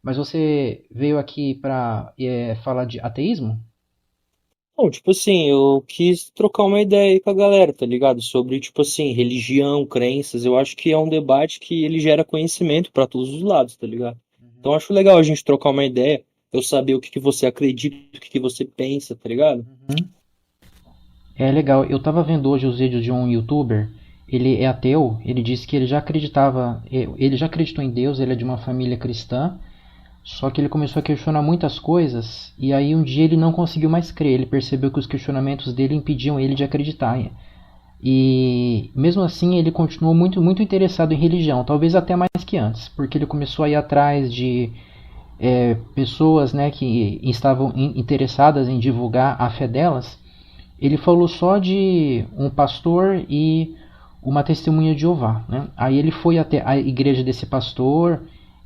Mas você veio aqui para falar de ateísmo? Não, tipo assim, eu quis trocar uma ideia aí com a galera, tá ligado? Sobre, tipo assim, religião, crenças. Eu acho que é um debate que ele gera conhecimento pra todos os lados, tá ligado? Então Uhum, eu acho legal a gente trocar uma ideia, eu saber o que que você acredita, o que que você pensa, tá ligado? uhum. É legal. Eu tava vendo hoje os vídeos de um youtuber. Ele é ateu. Ele disse que ele já acreditava, ele já acreditou em Deus. Ele é de uma família cristã. Só que ele começou a questionar muitas coisas. E aí um dia ele não conseguiu mais crer. Ele percebeu que os questionamentos dele impediam ele de acreditar. E mesmo assim ele continuou muito interessado em religião, talvez até mais que antes, porque ele começou a ir atrás de pessoas, né, que estavam interessadas em divulgar a fé delas. Ele falou só de um pastor e uma testemunha de Jeová, né? Aí ele foi até a igreja desse pastor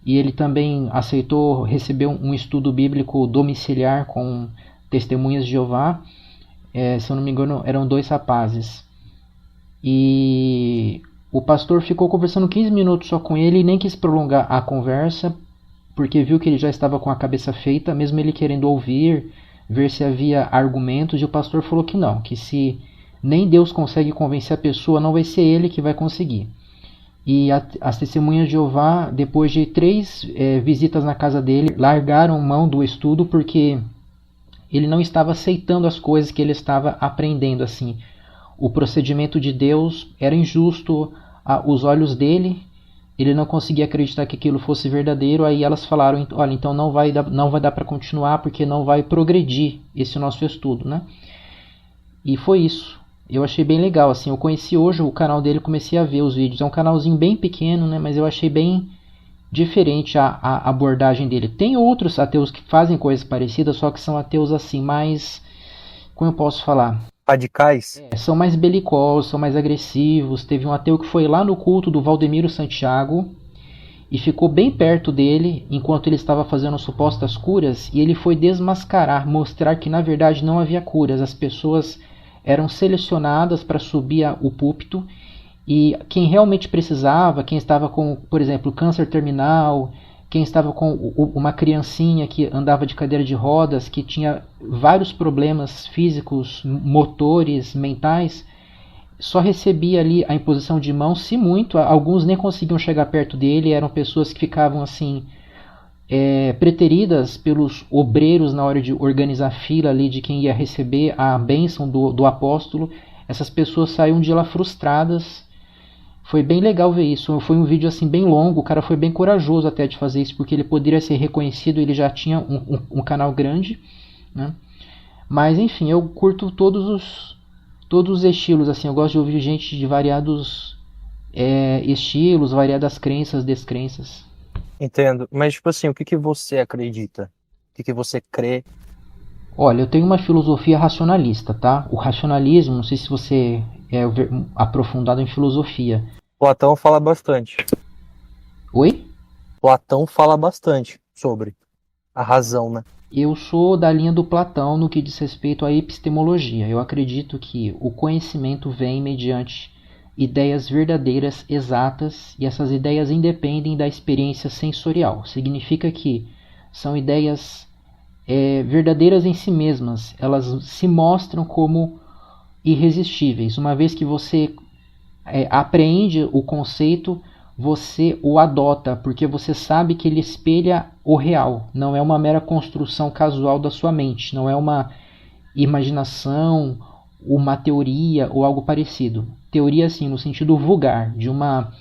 e ele também aceitou receber um estudo bíblico domiciliar com testemunhas de Jeová. Se eu não me engano, eram dois rapazes. E o pastor ficou conversando 15 minutos só com ele e nem quis prolongar a conversa, porque viu que ele já estava com a cabeça feita, mesmo ele querendo ouvir, ver se havia argumentos, e o pastor falou que não, que se nem Deus consegue convencer a pessoa, não vai ser ele que vai conseguir. E as testemunhas de Jeová, depois de três visitas na casa dele, largaram mão do estudo porque ele não estava aceitando as coisas que ele estava aprendendo assim. O procedimento de Deus era injusto aos olhos dele, ele não conseguia acreditar que aquilo fosse verdadeiro, aí elas falaram, olha, então não vai dar para continuar porque não vai progredir esse nosso estudo, né? E foi isso. Eu achei bem legal, assim, eu conheci hoje o canal dele, comecei a ver os vídeos, é um canalzinho bem pequeno, né, mas eu achei bem diferente a abordagem dele. Tem outros ateus que fazem coisas parecidas, só que são ateus assim, mais, como eu posso falar? Radicais? São mais belicosos, são mais agressivos. Teve um ateu que foi lá no culto do Valdemiro Santiago e ficou bem perto dele enquanto ele estava fazendo supostas curas e ele foi desmascarar, mostrar que na verdade não havia curas. As pessoas eram selecionadas para subir o púlpito e quem realmente precisava, quem estava com, por exemplo, câncer terminal, quem estava com uma criancinha que andava de cadeira de rodas, que tinha vários problemas físicos, motores, mentais, só recebia ali a imposição de mãos, se muito, alguns nem conseguiam chegar perto dele, eram pessoas que ficavam assim, preteridas pelos obreiros na hora de organizar a fila ali de quem ia receber a bênção do apóstolo. Essas pessoas saíam de lá frustradas. Foi bem legal ver isso. Foi um vídeo assim bem longo. O cara foi bem corajoso até de fazer isso, porque ele poderia ser reconhecido. Ele já tinha um canal grande, né? Mas enfim, eu curto todos os estilos. Assim, eu gosto de ouvir gente de variados estilos, variadas crenças, descrenças. Entendo. Mas, tipo assim, o que que você acredita? O que que você crê? Olha, eu tenho uma filosofia racionalista, tá? O racionalismo, não sei se você é aprofundado em filosofia. Platão fala bastante. Oi? Platão fala bastante sobre a razão, né? Eu sou da linha do Platão no que diz respeito à epistemologia. Eu acredito que o conhecimento vem mediante ideias verdadeiras, exatas, e essas ideias independem da experiência sensorial. Significa que são ideias verdadeiras em si mesmas. Elas se mostram como irresistíveis. Uma vez que você apreende o conceito, você o adota, porque você sabe que ele espelha o real, não é uma mera construção casual da sua mente, não é uma imaginação, uma teoria ou algo parecido. Teoria, assim, no sentido vulgar, de uma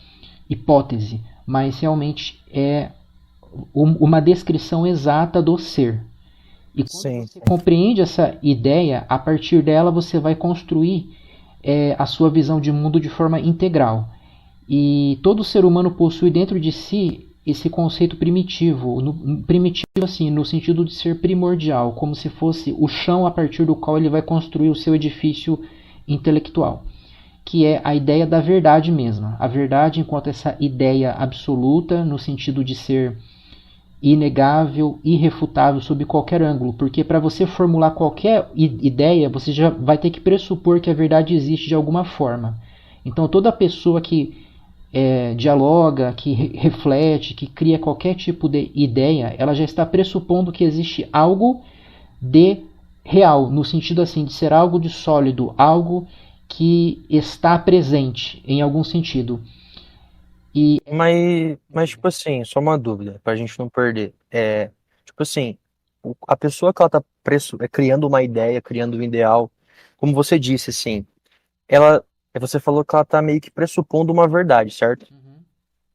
hipótese, mas realmente é uma descrição exata do ser. E quando Sim, você sim. compreende essa ideia, a partir dela você vai construir a sua visão de mundo de forma integral. E todo ser humano possui dentro de si esse conceito primitivo, primitivo assim, no sentido de ser primordial, como se fosse o chão a partir do qual ele vai construir o seu edifício intelectual, que é a ideia da verdade mesma. A verdade enquanto essa ideia absoluta, no sentido de ser inegável, irrefutável sob qualquer ângulo, porque para você formular qualquer ideia, você já vai ter que pressupor que a verdade existe de alguma forma. Então toda pessoa que dialoga, que reflete, que cria qualquer tipo de ideia, ela já está pressupondo que existe algo de real, no sentido assim de ser algo de sólido, algo que está presente em algum sentido. Mas, tipo assim, só uma dúvida, pra gente não perder. Tipo assim, a pessoa que ela tá criando uma ideia, criando um ideal, como você disse, assim, ela, você falou que ela tá meio que pressupondo uma verdade, certo?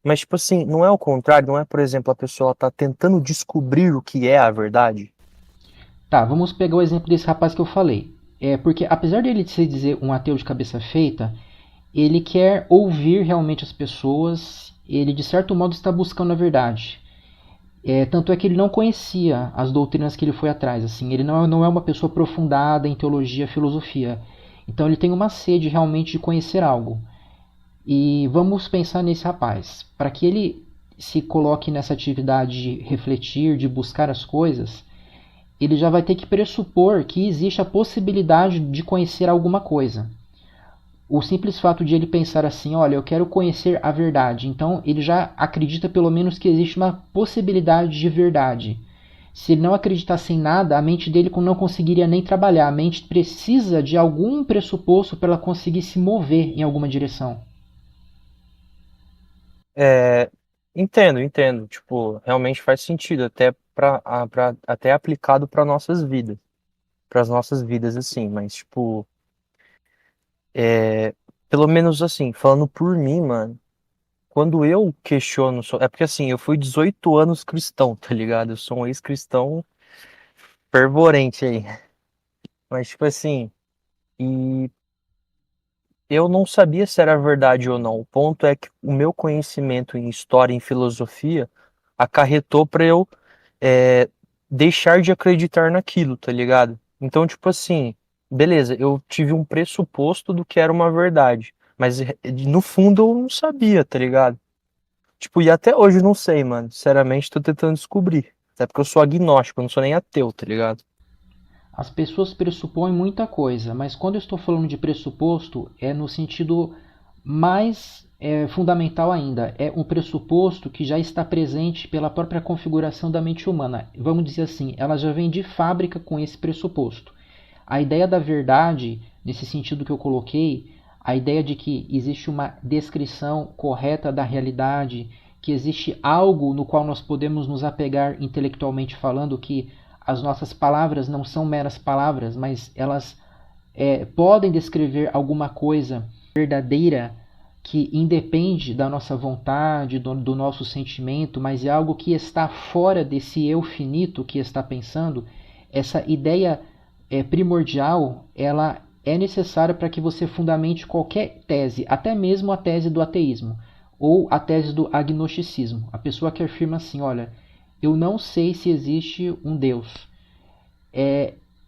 Mas, tipo assim, não é o contrário, não é, por exemplo, a pessoa tá tentando descobrir o que é a verdade? Tá, vamos pegar o exemplo desse rapaz que eu falei. Porque apesar dele se dizer um ateu de cabeça feita, ele quer ouvir realmente as pessoas, ele de certo modo está buscando a verdade. Tanto é que ele não conhecia as doutrinas que ele foi atrás. Assim, ele não é uma pessoa aprofundada em teologia, filosofia. Então ele tem uma sede realmente de conhecer algo. E vamos pensar nesse rapaz. Para que ele se coloque nessa atividade de refletir, de buscar as coisas, ele já vai ter que pressupor que existe a possibilidade de conhecer alguma coisa. O simples fato de ele pensar assim, olha, eu quero conhecer a verdade, então ele já acredita pelo menos que existe uma possibilidade de verdade. Se ele não acreditasse em nada, a mente dele não conseguiria nem trabalhar. A mente precisa de algum pressuposto para ela conseguir se mover em alguma direção. É, entendo, tipo, realmente faz sentido, até até aplicado para nossas vidas, para as nossas vidas, assim, mas, tipo, é, pelo menos assim, falando por mim, mano. Quando eu questiono, é porque assim, eu fui 18 anos cristão, tá ligado? Eu sou um ex-cristão fervorente aí. Mas, tipo assim, e eu não sabia se era verdade ou não. O ponto é que o meu conhecimento em história e em filosofia acarretou pra eu é, deixar de acreditar naquilo, tá ligado? Então, tipo assim, beleza, eu tive um pressuposto do que era uma verdade. Mas no fundo eu não sabia, tá ligado? Tipo, e até hoje eu não sei, mano. Sinceramente, tô tentando descobrir. Até porque eu sou agnóstico, eu não sou nem ateu, tá ligado? As pessoas pressupõem muita coisa, mas quando eu estou falando de pressuposto, é no sentido mais fundamental ainda. É um pressuposto que já está presente pela própria configuração da mente humana. Vamos dizer assim, ela já vem de fábrica com esse pressuposto. A ideia da verdade, nesse sentido que eu coloquei, a ideia de que existe uma descrição correta da realidade, que existe algo no qual nós podemos nos apegar intelectualmente falando, que as nossas palavras não são meras palavras, mas elas podem descrever alguma coisa verdadeira que independe da nossa vontade, do nosso sentimento, mas é algo que está fora desse eu finito que está pensando. Essa ideia primordial, ela é necessária para que você fundamente qualquer tese, até mesmo a tese do ateísmo ou a tese do agnosticismo. A pessoa que afirma assim, olha, eu não sei se existe um Deus.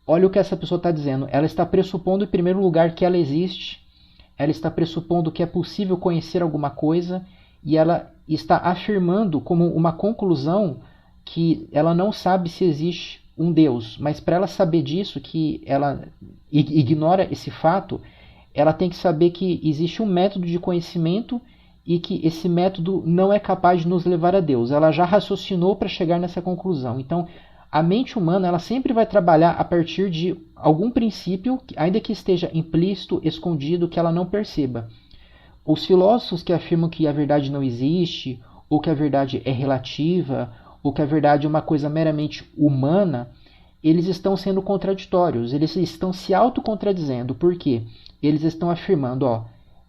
Olha o que essa pessoa está dizendo. Ela está pressupondo, em primeiro lugar, que ela existe. Ela está pressupondo que é possível conhecer alguma coisa. E ela está afirmando como uma conclusão que ela não sabe se existe um Deus. Mas para ela saber disso, que ela ignora esse fato, ela tem que saber que existe um método de conhecimento e que esse método não é capaz de nos levar a Deus. Ela já raciocinou para chegar nessa conclusão. Então, a mente humana ela sempre vai trabalhar a partir de algum princípio, ainda que esteja implícito, escondido, que ela não perceba. Os filósofos que afirmam que a verdade não existe, ou que a verdade é relativa, ou que a verdade é uma coisa meramente humana, eles estão sendo contraditórios, eles estão se autocontradizendo. Por quê? Eles estão afirmando,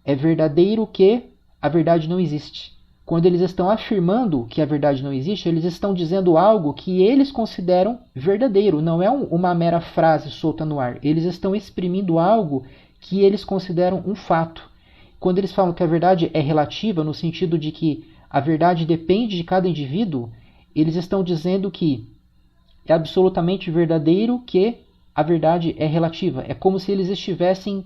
é verdadeiro que a verdade não existe. Quando eles estão afirmando que a verdade não existe, eles estão dizendo algo que eles consideram verdadeiro, não é uma mera frase solta no ar. Eles estão exprimindo algo que eles consideram um fato. Quando eles falam que a verdade é relativa, no sentido de que a verdade depende de cada indivíduo, eles estão dizendo que é absolutamente verdadeiro que a verdade é relativa. É como se eles estivessem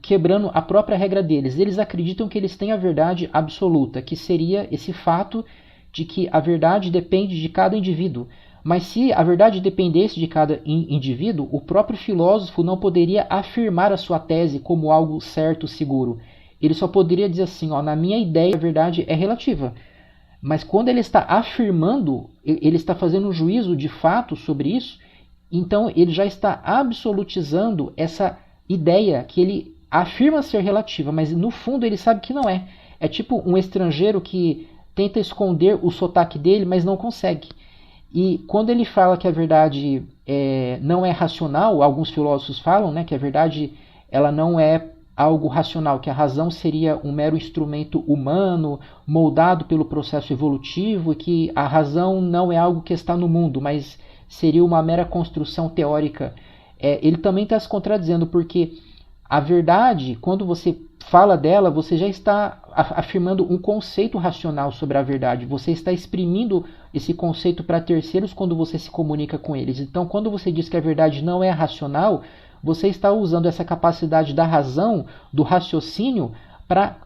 quebrando a própria regra deles. Eles acreditam que eles têm a verdade absoluta, que seria esse fato de que a verdade depende de cada indivíduo. Mas se a verdade dependesse de cada indivíduo, o próprio filósofo não poderia afirmar a sua tese como algo certo, seguro. ele só poderia dizer assim, ó, na minha ideia a verdade é relativa. Mas quando ele está afirmando, ele está fazendo um juízo de fato sobre isso, então ele já está absolutizando essa ideia que ele afirma ser relativa, mas no fundo ele sabe que não é. É tipo um estrangeiro que tenta esconder o sotaque dele, mas não consegue. E quando ele fala que a verdade não é racional, alguns filósofos falam, né, que a verdade ela não é algo racional, que a razão seria um mero instrumento humano, moldado pelo processo evolutivo, e que a razão não é algo que está no mundo, mas seria uma mera construção teórica. Ele também está se contradizendo, porque a verdade, quando você fala dela, você já está afirmando um conceito racional sobre a verdade. Você está exprimindo esse conceito para terceiros quando você se comunica com eles. Então, quando você diz que a verdade não é racional, você está usando essa capacidade da razão, do raciocínio, para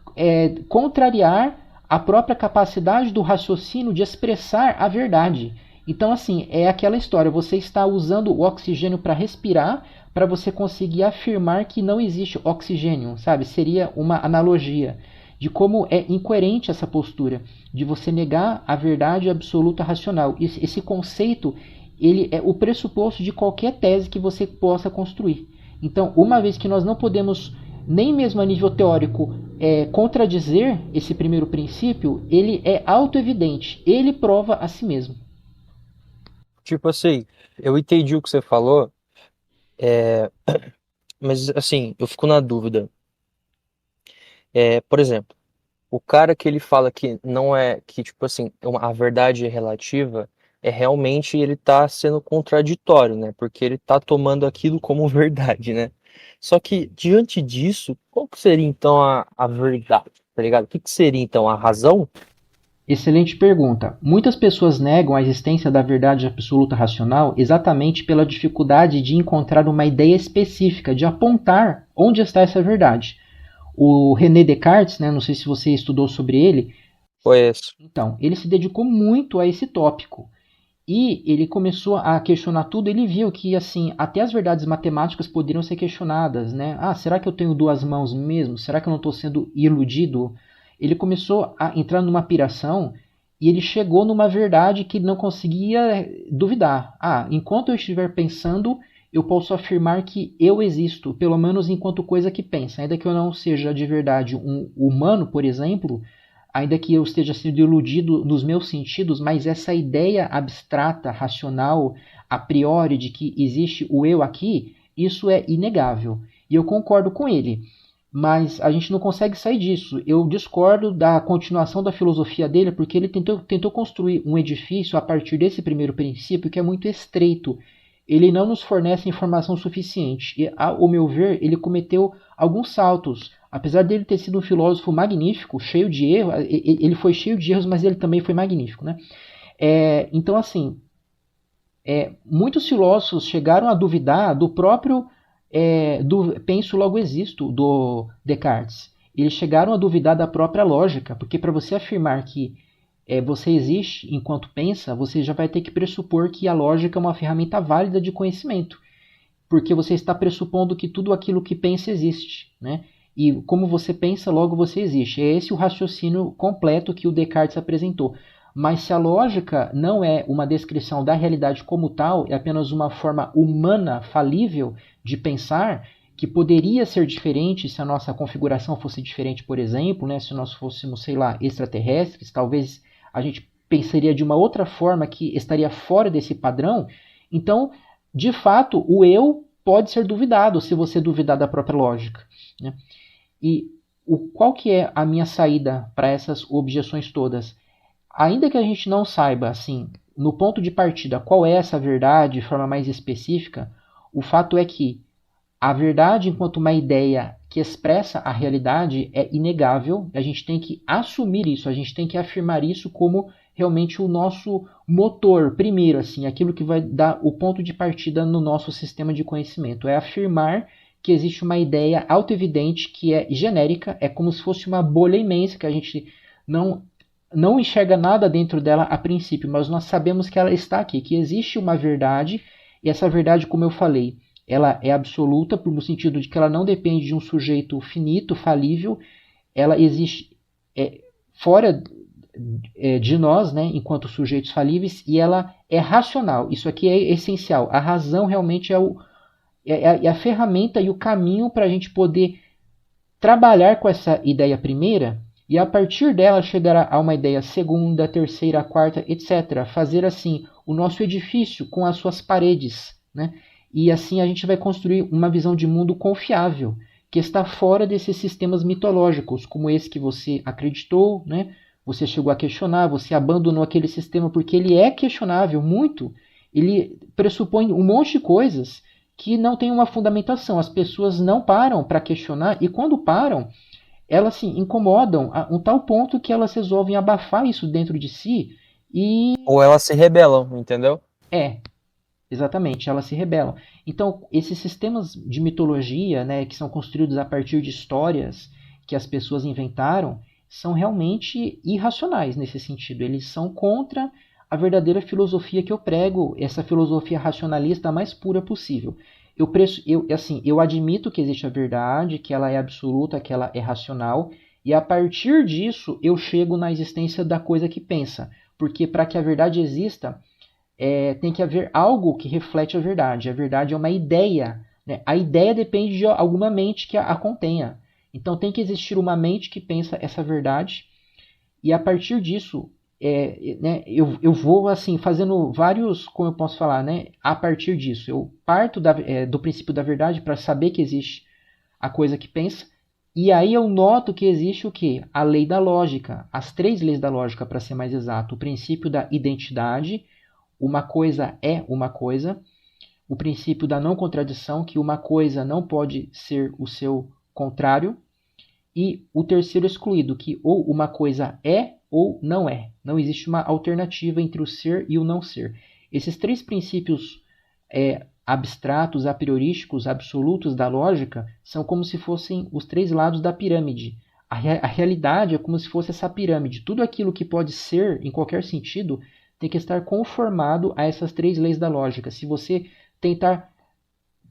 contrariar a própria capacidade do raciocínio de expressar a verdade. Então, assim, é aquela história, você está usando o oxigênio para respirar, para você conseguir afirmar que não existe oxigênio, sabe? Seria uma analogia de como é incoerente essa postura, de você negar a verdade absoluta racional. Esse conceito, ele é o pressuposto de qualquer tese que você possa construir. Então, uma vez que nós não podemos, nem mesmo a nível teórico, contradizer esse primeiro princípio, ele é autoevidente, ele prova a si mesmo. Tipo assim, eu entendi o que você falou, mas assim, eu fico na dúvida. Por exemplo, o cara que ele fala que não é, que tipo assim, a verdade é relativa, realmente ele tá sendo contraditório, né? Porque ele tá tomando aquilo como verdade, né? Só que diante disso, qual que seria então a verdade, tá ligado? O que seria então a razão? Excelente pergunta. Muitas pessoas negam a existência da verdade absoluta racional exatamente pela dificuldade de encontrar uma ideia específica, de apontar onde está essa verdade. O René Descartes, né, não sei se você estudou sobre ele. Conheço. Então, ele se dedicou muito a esse tópico. E ele começou a questionar tudo, ele viu que assim, até as verdades matemáticas poderiam ser questionadas, né? Ah, será que eu tenho duas mãos mesmo? Será que eu não estou sendo iludido? Ele começou a entrar numa piração e ele chegou numa verdade que não conseguia duvidar. Ah, enquanto eu estiver pensando, eu posso afirmar que eu existo, pelo menos enquanto coisa que pensa. Ainda que eu não seja de verdade um humano, por exemplo, ainda que eu esteja sendo iludido nos meus sentidos, mas essa ideia abstrata, racional, a priori de que existe o eu aqui, isso é inegável. E eu concordo com ele. Mas a gente não consegue sair disso. Eu discordo da continuação da filosofia dele, porque ele tentou construir um edifício a partir desse primeiro princípio que é muito estreito. Ele não nos fornece informação suficiente. E, ao meu ver, ele cometeu alguns saltos. Apesar dele ter sido um filósofo magnífico, cheio de erros, ele foi cheio de erros, mas ele também foi magnífico, né? Então, assim, muitos filósofos chegaram a duvidar do próprio do penso logo existo do Descartes. Eles chegaram a duvidar da própria lógica, porque para você afirmar que você existe enquanto pensa, você já vai ter que pressupor que a lógica é uma ferramenta válida de conhecimento, porque você está pressupondo que tudo aquilo que pensa existe, né? E como você pensa, logo você existe. É esse o raciocínio completo que o Descartes apresentou. Mas se a lógica não é uma descrição da realidade como tal, é apenas uma forma humana, falível de pensar, que poderia ser diferente se a nossa configuração fosse diferente, por exemplo, né? Se nós fôssemos, sei lá, extraterrestres, talvez a gente pensaria de uma outra forma que estaria fora desse padrão. Então, de fato, o eu pode ser duvidado se você duvidar da própria lógica, né? E qual que é a minha saída para essas objeções todas? Ainda que a gente não saiba, assim, no ponto de partida, qual é essa verdade de forma mais específica, o fato é que a verdade, enquanto uma ideia que expressa a realidade, é inegável. A gente tem que assumir isso, a gente tem que afirmar isso como realmente o nosso motor, primeiro, assim, aquilo que vai dar o ponto de partida no nosso sistema de conhecimento. É afirmar que existe uma ideia autoevidente que é genérica, é como se fosse uma bolha imensa que a gente não enxerga nada dentro dela a princípio, mas nós sabemos que ela está aqui, que existe uma verdade, e essa verdade, como eu falei, ela é absoluta, no sentido de que ela não depende de um sujeito finito, falível, ela existe fora de nós, né, enquanto sujeitos falíveis, e ela é racional. Isso aqui é essencial. A razão realmente é a ferramenta e o caminho para a gente poder trabalhar com essa ideia primeira e a partir dela chegar a uma ideia segunda, terceira, quarta, etc. Fazer assim o nosso edifício com as suas paredes, né? E assim a gente vai construir uma visão de mundo confiável, que está fora desses sistemas mitológicos, como esse que você acreditou, né? Você chegou a questionar, você abandonou aquele sistema porque ele é questionável muito, ele pressupõe um monte de coisas que não tem uma fundamentação. As pessoas não param para questionar e quando param, elas se incomodam a um tal ponto que elas resolvem abafar isso dentro de si e Ou elas se rebelam, entendeu? exatamente, elas se rebelam. Então, esses sistemas de mitologia, né, que são construídos a partir de histórias que as pessoas inventaram, são realmente irracionais nesse sentido. Eles são contra a verdadeira filosofia que eu prego, essa filosofia racionalista a mais pura possível. Eu admito que existe a verdade, que ela é absoluta, que ela é racional, e a partir disso eu chego na existência da coisa que pensa. Porque para que a verdade exista, tem que haver algo que reflete a verdade. A verdade é uma ideia, né? A ideia depende de alguma mente que a contenha. Então tem que existir uma mente que pensa essa verdade, e a partir disso, né, eu vou assim fazendo vários, como eu posso falar, né? A partir disso, eu parto do princípio da verdade para saber que existe a coisa que pensa, e aí eu noto que existe o quê? A lei da lógica, as três leis da lógica, para ser mais exato. O princípio da identidade, uma coisa é uma coisa. O princípio da não contradição, que uma coisa não pode ser o seu contrário. E o terceiro excluído, que ou uma coisa é ou não é. Não existe uma alternativa entre o ser e o não ser. Esses três princípios abstratos, a priorísticos, absolutos da lógica, são como se fossem os três lados da pirâmide. A realidade é como se fosse essa pirâmide. Tudo aquilo que pode ser, em qualquer sentido, tem que estar conformado a essas três leis da lógica. Se você tentar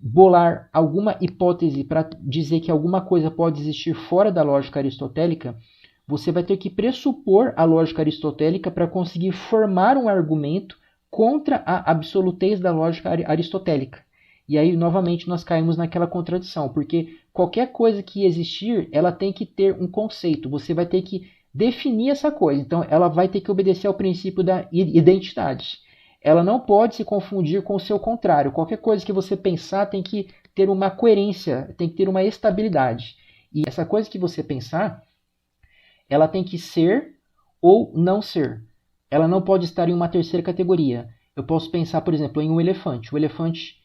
bolar alguma hipótese para dizer que alguma coisa pode existir fora da lógica aristotélica, você vai ter que pressupor a lógica aristotélica para conseguir formar um argumento contra a absolutez da lógica aristotélica. E aí, novamente, nós caímos naquela contradição, porque qualquer coisa que existir, ela tem que ter um conceito. Você vai ter que definir essa coisa. Então, ela vai ter que obedecer ao princípio da identidade. Ela não pode se confundir com o seu contrário. Qualquer coisa que você pensar tem que ter uma coerência, tem que ter uma estabilidade. E essa coisa que você pensar, ela tem que ser ou não ser. Ela não pode estar em uma terceira categoria. Eu posso pensar, por exemplo, em um elefante. O elefante,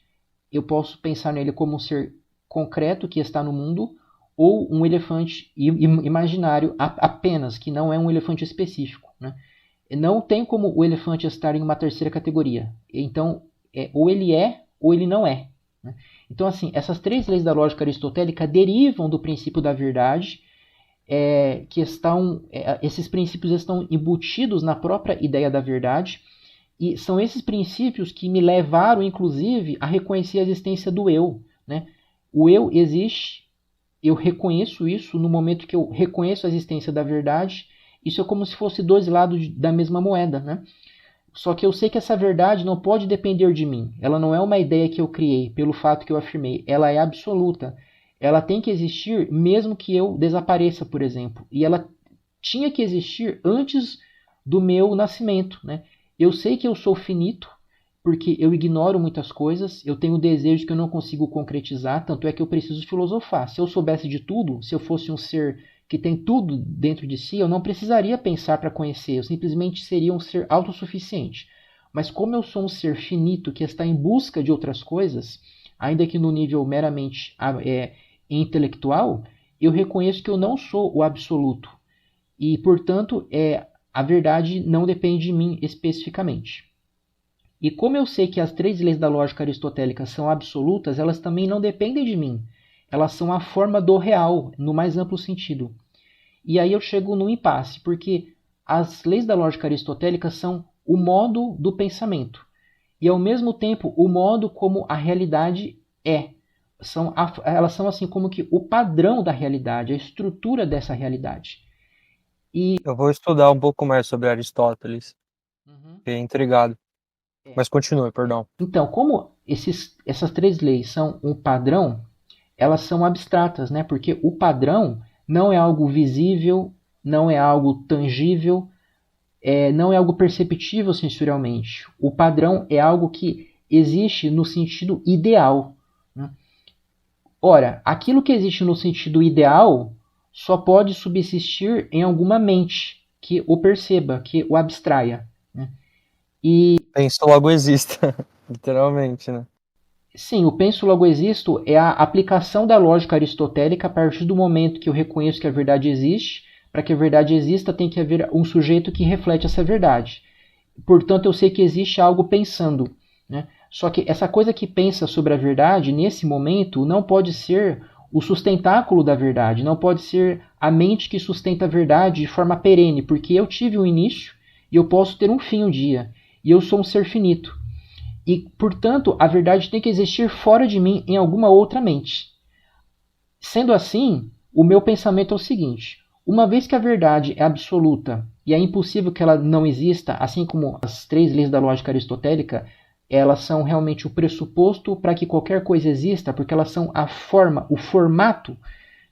eu posso pensar nele como um ser concreto que está no mundo, ou um elefante imaginário apenas, que não é um elefante específico, né? Não tem como o elefante estar em uma terceira categoria. Então, ou ele é ou ele não é, né? Então, assim, essas três leis da lógica aristotélica derivam do princípio da verdade, esses princípios estão embutidos na própria ideia da verdade, e são esses princípios que me levaram, inclusive, a reconhecer a existência do eu, né? O eu existe, eu reconheço isso no momento que eu reconheço a existência da verdade. Isso é como se fosse dois lados da mesma moeda, né? Só que eu sei que essa verdade não pode depender de mim. Ela não é uma ideia que eu criei pelo fato que eu afirmei. Ela é absoluta. Ela tem que existir mesmo que eu desapareça, por exemplo. E ela tinha que existir antes do meu nascimento, né? Eu sei que eu sou finito, porque eu ignoro muitas coisas, eu tenho desejos que eu não consigo concretizar, tanto é que eu preciso filosofar. Se eu soubesse de tudo, se eu fosse um ser que tem tudo dentro de si, eu não precisaria pensar para conhecer, eu simplesmente seria um ser autossuficiente. Mas como eu sou um ser finito que está em busca de outras coisas, ainda que no nível meramente intelectual, eu reconheço que eu não sou o absoluto. E, portanto, a verdade não depende de mim especificamente. E como eu sei que as três leis da lógica aristotélica são absolutas, elas também não dependem de mim. Elas são a forma do real, no mais amplo sentido. E aí eu chego no impasse, porque as leis da lógica aristotélica são o modo do pensamento. E ao mesmo tempo o modo como a realidade é. elas são assim como que o padrão da realidade, a estrutura dessa realidade. E Eu vou estudar um pouco mais sobre Aristóteles. Uhum. Fiquei intrigado. É. Mas continue, perdão. Então, como essas três leis são um padrão, elas são abstratas, né? Porque o padrão não é algo visível, não é algo tangível, não é algo perceptível sensorialmente. O padrão é algo que existe no sentido ideal, né? Ora, aquilo que existe no sentido ideal só pode subsistir em alguma mente que o perceba, que o abstraia, né? E Penso logo exista. Literalmente, né? sim, o penso logo existo é a aplicação da lógica aristotélica a partir do momento que eu reconheço que a verdade existe. Para que a verdade exista, tem que haver um sujeito que reflete essa verdade. Portanto, eu sei que existe algo pensando, né? Só que essa coisa que pensa sobre a verdade, nesse momento, não pode ser o sustentáculo da verdade, não pode ser a mente que sustenta a verdade de forma perene, porque eu tive um início e eu posso ter um fim um dia, e eu sou um ser finito. E, portanto, a verdade tem que existir fora de mim em alguma outra mente. Sendo assim, o meu pensamento é o seguinte: uma vez que a verdade é absoluta e é impossível que ela não exista, assim como as três leis da lógica aristotélica, elas são realmente o pressuposto para que qualquer coisa exista, porque elas são a forma, o formato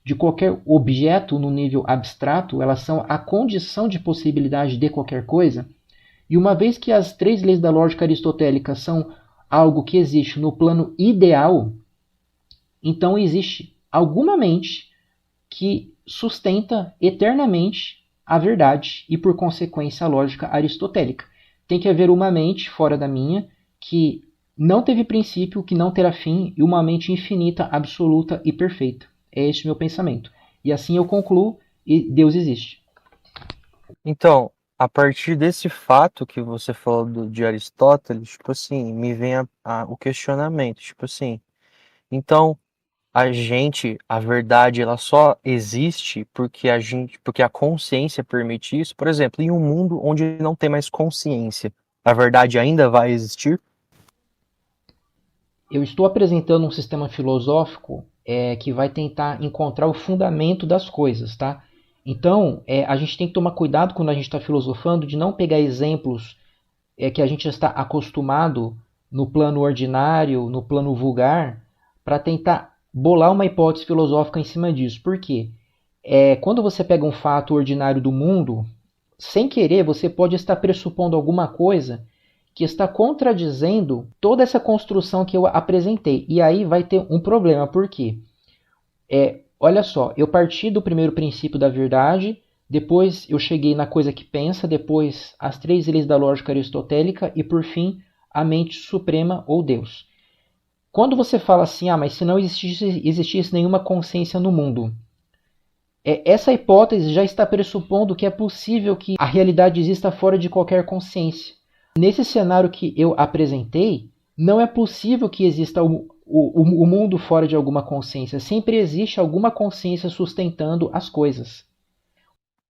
de qualquer objeto no nível abstrato, elas são a condição de possibilidade de qualquer coisa. E uma vez que as três leis da lógica aristotélica são algo que existe no plano ideal, então existe alguma mente que sustenta eternamente a verdade e, por consequência, a lógica aristotélica. Tem que haver uma mente fora da minha que não teve princípio, que não terá fim, e uma mente infinita, absoluta e perfeita. É esse o meu pensamento. E assim eu concluo, e Deus existe. Então, a partir desse fato que você falou de Aristóteles, tipo assim, me vem o questionamento, tipo assim, então a verdade, ela só existe porque a consciência permite isso. Por exemplo, em um mundo onde não tem mais consciência, a verdade ainda vai existir? Eu estou apresentando um sistema filosófico que vai tentar encontrar o fundamento das coisas, tá? Então, a gente tem que tomar cuidado quando a gente está filosofando de não pegar exemplos que a gente já está acostumado no plano ordinário, no plano vulgar, para tentar bolar uma hipótese filosófica em cima disso. Por quê? Quando você pega um fato ordinário do mundo, sem querer, você pode estar pressupondo alguma coisa que está contradizendo toda essa construção que eu apresentei. E aí vai ter um problema, por quê? Olha só, eu parti do primeiro princípio da verdade, depois eu cheguei na coisa que pensa, depois as três leis da lógica aristotélica e, por fim, a mente suprema ou Deus. Quando você fala assim, mas se não existisse nenhuma consciência no mundo, essa hipótese já está pressupondo que é possível que a realidade exista fora de qualquer consciência. Nesse cenário que eu apresentei, não é possível que exista o mundo fora de alguma consciência. Sempre existe alguma consciência sustentando as coisas.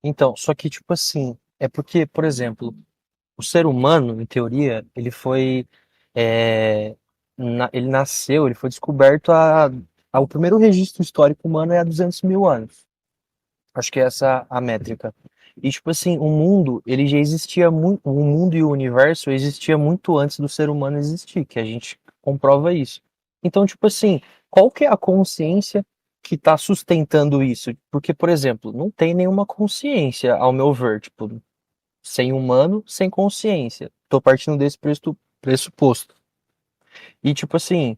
Então, só que, tipo assim, é porque, por exemplo, o ser humano, em teoria, ele foi. é, ele nasceu, ele foi descoberto o primeiro registro histórico humano é há 200 mil anos. Acho que é essa a métrica. E, tipo assim, o mundo, ele já existia muito. O mundo e o universo existia muito antes do ser humano existir, que a gente comprova isso. Então, tipo assim, qual que é a consciência que está sustentando isso? Porque, por exemplo, não tem nenhuma consciência, ao meu ver, tipo, sem humano, sem consciência. Tô partindo desse pressuposto. E, tipo assim,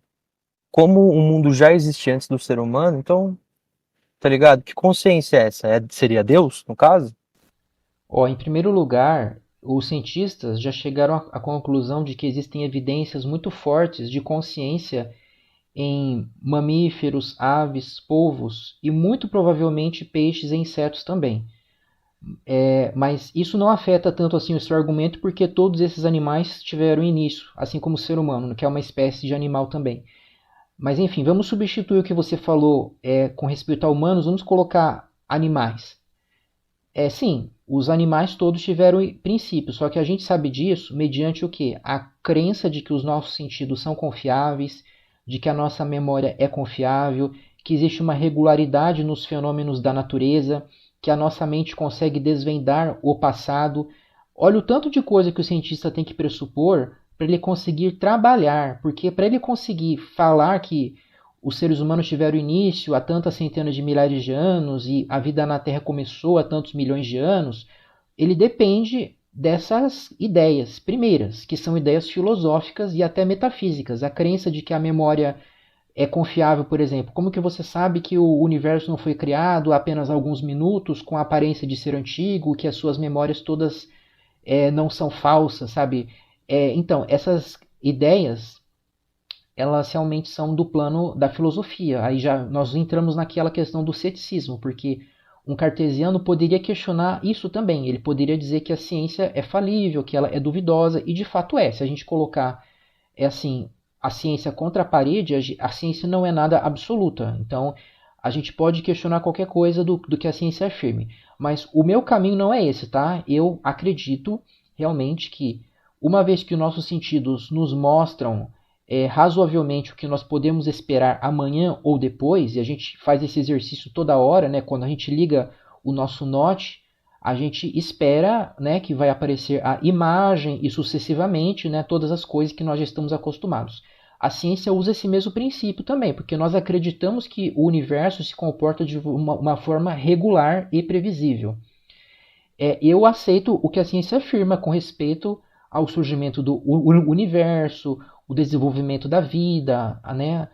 como o mundo já existia antes do ser humano, então, tá ligado? Que consciência é essa? Seria Deus, no caso? Em primeiro lugar, os cientistas já chegaram à conclusão de que existem evidências muito fortes de consciência em mamíferos, aves, polvos e muito provavelmente peixes e insetos também. Mas isso não afeta tanto assim o seu argumento porque todos esses animais tiveram início, assim como o ser humano, que é uma espécie de animal também. Mas enfim, vamos substituir o que você falou com respeito a humanos, vamos colocar animais. Sim, os animais todos tiveram princípios, só que a gente sabe disso mediante o quê? A crença de que os nossos sentidos são confiáveis, de que a nossa memória é confiável, que existe uma regularidade nos fenômenos da natureza, que a nossa mente consegue desvendar o passado. Olha o tanto de coisa que o cientista tem que pressupor para ele conseguir trabalhar, porque para ele conseguir falar que os seres humanos tiveram início há tantas centenas de milhares de anos e a vida na Terra começou há tantos milhões de anos, ele depende dessas ideias primeiras, que são ideias filosóficas e até metafísicas. A crença de que a memória é confiável, por exemplo. Como que você sabe que o universo não foi criado há apenas alguns minutos, com a aparência de ser antigo, que as suas memórias todas não são falsas, sabe? Então, essas ideias, elas realmente são do plano da filosofia. Aí já nós entramos naquela questão do ceticismo, porque um cartesiano poderia questionar isso também. Ele poderia dizer que a ciência é falível, que ela é duvidosa, e de fato é. Se a gente colocar assim, a ciência contra a parede, a ciência não é nada absoluta. Então, a gente pode questionar qualquer coisa do que a ciência afirme. Mas o meu caminho não é esse, tá? Eu acredito realmente que, uma vez que os nossos sentidos nos mostram razoavelmente o que nós podemos esperar amanhã ou depois, e a gente faz esse exercício toda hora, né? Quando a gente liga o nosso note, a gente espera, né, que vai aparecer a imagem e sucessivamente, né, todas as coisas que nós já estamos acostumados. A ciência usa esse mesmo princípio também, porque nós acreditamos que o universo se comporta de uma forma regular e previsível. Eu aceito o que a ciência afirma com respeito ao surgimento do universo, o desenvolvimento da vida, né,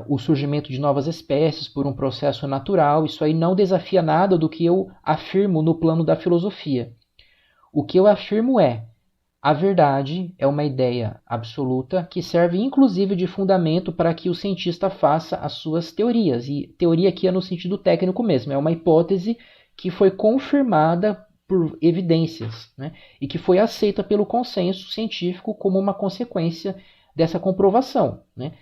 o surgimento de novas espécies por um processo natural. Isso aí não desafia nada do que eu afirmo no plano da filosofia. O que eu afirmo é: a verdade é uma ideia absoluta que serve inclusive de fundamento para que o cientista faça as suas teorias. E teoria aqui é no sentido técnico mesmo, é uma hipótese que foi confirmada por evidências, né? E que foi aceita pelo consenso científico como uma consequência dessa comprovação, né?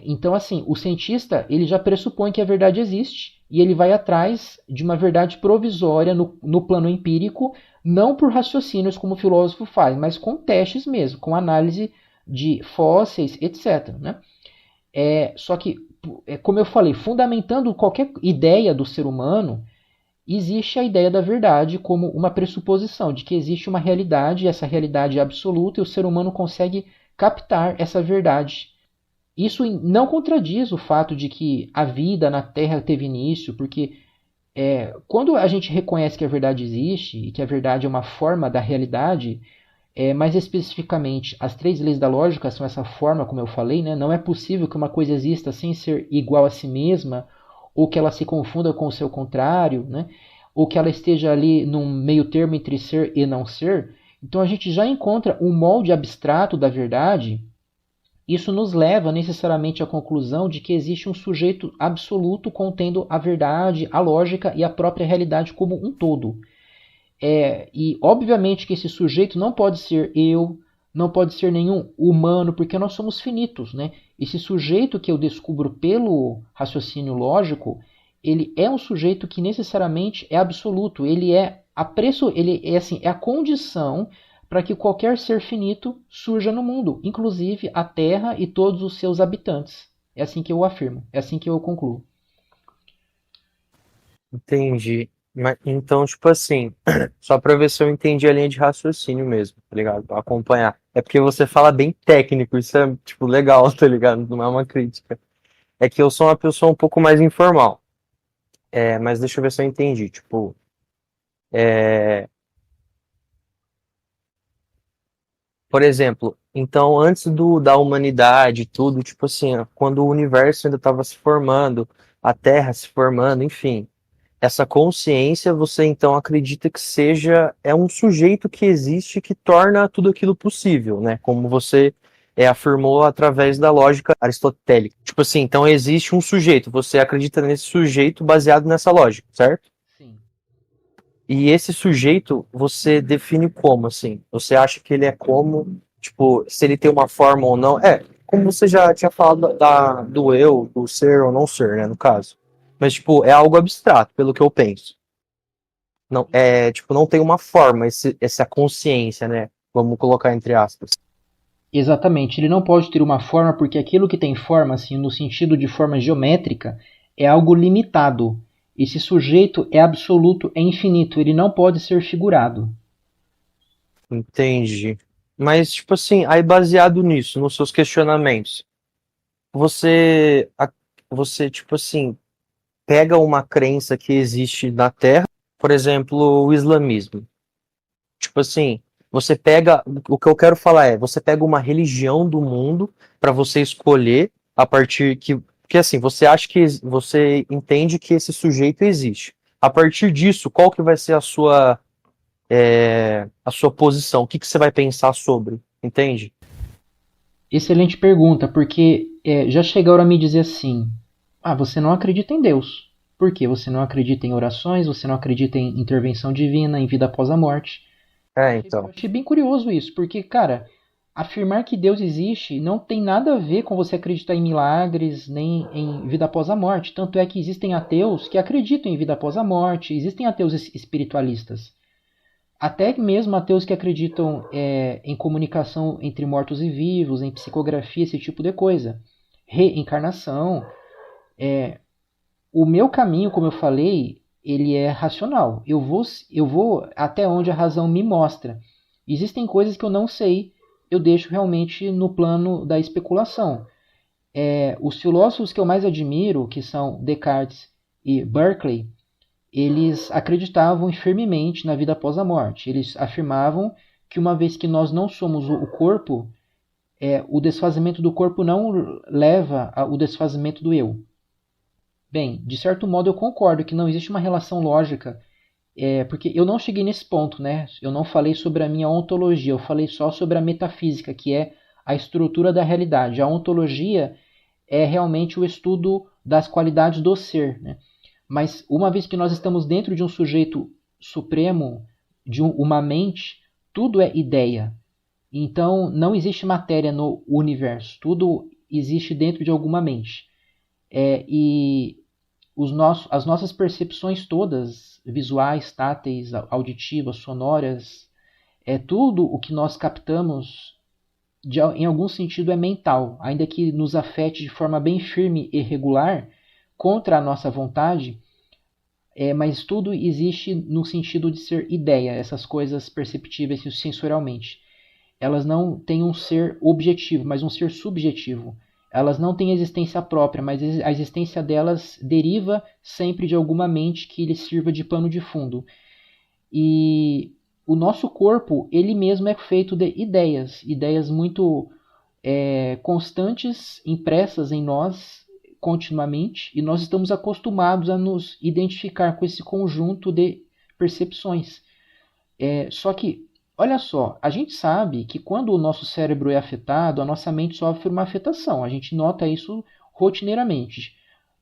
Então, assim, o cientista ele já pressupõe que a verdade existe e ele vai atrás de uma verdade provisória no plano empírico, não por raciocínios como o filósofo faz, mas com testes mesmo, com análise de fósseis, etc. Né? Só que, como eu falei, fundamentando qualquer ideia do ser humano, existe a ideia da verdade como uma pressuposição de que existe uma realidade, e essa realidade é absoluta, e o ser humano consegue captar essa verdade. Isso não contradiz o fato de que a vida na Terra teve início, porque quando a gente reconhece que a verdade existe e que a verdade é uma forma da realidade, mais especificamente, as três leis da lógica são essa forma, como eu falei, né? Não é possível que uma coisa exista sem ser igual a si mesma, ou que ela se confunda com o seu contrário, né? Ou que ela esteja ali num meio termo entre ser e não ser. Então a gente já encontra um molde abstrato da verdade. Isso nos leva necessariamente à conclusão de que existe um sujeito absoluto contendo a verdade, a lógica e a própria realidade como um todo. E obviamente que esse sujeito não pode ser eu, não pode ser nenhum humano, porque nós somos finitos, né? Esse sujeito que eu descubro pelo raciocínio lógico, ele é um sujeito que necessariamente é absoluto, ele é a condição para que qualquer ser finito surja no mundo, inclusive a Terra e todos os seus habitantes. É assim que eu afirmo, é assim que eu concluo. Entendi. Mas, então, tipo assim, só pra ver se eu entendi a linha de raciocínio mesmo, tá ligado? Pra acompanhar. É porque você fala bem técnico, isso é, tipo, legal, tá ligado? Não é uma crítica. É que eu sou uma pessoa um pouco mais informal. Mas deixa eu ver se eu entendi. Tipo, é, por exemplo, então antes da humanidade, tudo, tipo assim, ó, quando o universo ainda estava se formando, a Terra se formando, enfim, essa consciência você então acredita que é um sujeito que existe que torna tudo aquilo possível, né? Como você afirmou através da lógica aristotélica. Tipo assim, então existe um sujeito, você acredita nesse sujeito baseado nessa lógica, certo? Sim. E esse sujeito você define como, assim? Você acha que ele é como, tipo, se ele tem uma forma ou não? Como você já tinha falado do eu, do ser ou não ser, né, no caso. Mas, tipo, é algo abstrato, pelo que eu penso. Não, tipo, não tem uma forma, essa consciência, né? Vamos colocar entre aspas. Exatamente, ele não pode ter uma forma porque aquilo que tem forma, assim, no sentido de forma geométrica, é algo limitado. Esse sujeito é absoluto, é infinito, ele não pode ser figurado. Entendi. Mas, tipo assim, aí baseado nisso, nos seus questionamentos, você, você, tipo assim, pega uma crença que existe na Terra, por exemplo, o islamismo. Tipo assim, você pega, o que eu quero falar é, você pega uma religião do mundo para você escolher a partir que assim, você acha que você entende que esse sujeito existe. A partir disso, qual que vai ser a sua posição? O que que você vai pensar sobre? Entende? Excelente pergunta, porque já chegaram a me dizer assim: ah, você não acredita em Deus. Por quê? Você não acredita em orações, você não acredita em intervenção divina, em vida após a morte. É, Eu então. achei bem curioso isso, porque, cara, afirmar que Deus existe não tem nada a ver com você acreditar em milagres, nem em vida após a morte. Tanto é que existem ateus que acreditam em vida após a morte, existem ateus espiritualistas. Até mesmo ateus que acreditam em comunicação entre mortos e vivos, em psicografia, esse tipo de coisa. Reencarnação. O meu caminho, como eu falei, ele é racional. Eu vou até onde a razão me mostra. Existem coisas que eu não sei, eu deixo realmente no plano da especulação. Os filósofos que eu mais admiro, que são Descartes e Berkeley, eles acreditavam firmemente na vida após a morte. Eles afirmavam que uma vez que nós não somos o corpo, o desfazimento do corpo não leva ao desfazimento do eu. Bem, de certo modo eu concordo que não existe uma relação lógica, porque eu não cheguei nesse ponto, né? Eu não falei sobre a minha ontologia, eu falei só sobre a metafísica, que é a estrutura da realidade. A ontologia é realmente o estudo das qualidades do ser, né? Mas uma vez que nós estamos dentro de um sujeito supremo, de uma mente, tudo é ideia. Então não existe matéria no universo, tudo existe dentro de alguma mente. E as nossas percepções todas, visuais, táteis, auditivas, sonoras, tudo o que nós captamos, em algum sentido, é mental, ainda que nos afete de forma bem firme e regular, contra a nossa vontade, mas tudo existe no sentido de ser ideia, essas coisas perceptíveis sensorialmente. Elas não têm um ser objetivo, mas um ser subjetivo. Elas não têm existência própria, mas a existência delas deriva sempre de alguma mente que lhes sirva de pano de fundo. E o nosso corpo, ele mesmo é feito de ideias, ideias muito constantes, impressas em nós continuamente, e nós estamos acostumados a nos identificar com esse conjunto de percepções. Só que, olha só, a gente sabe que quando o nosso cérebro é afetado, a nossa mente sofre uma afetação. A gente nota isso rotineiramente.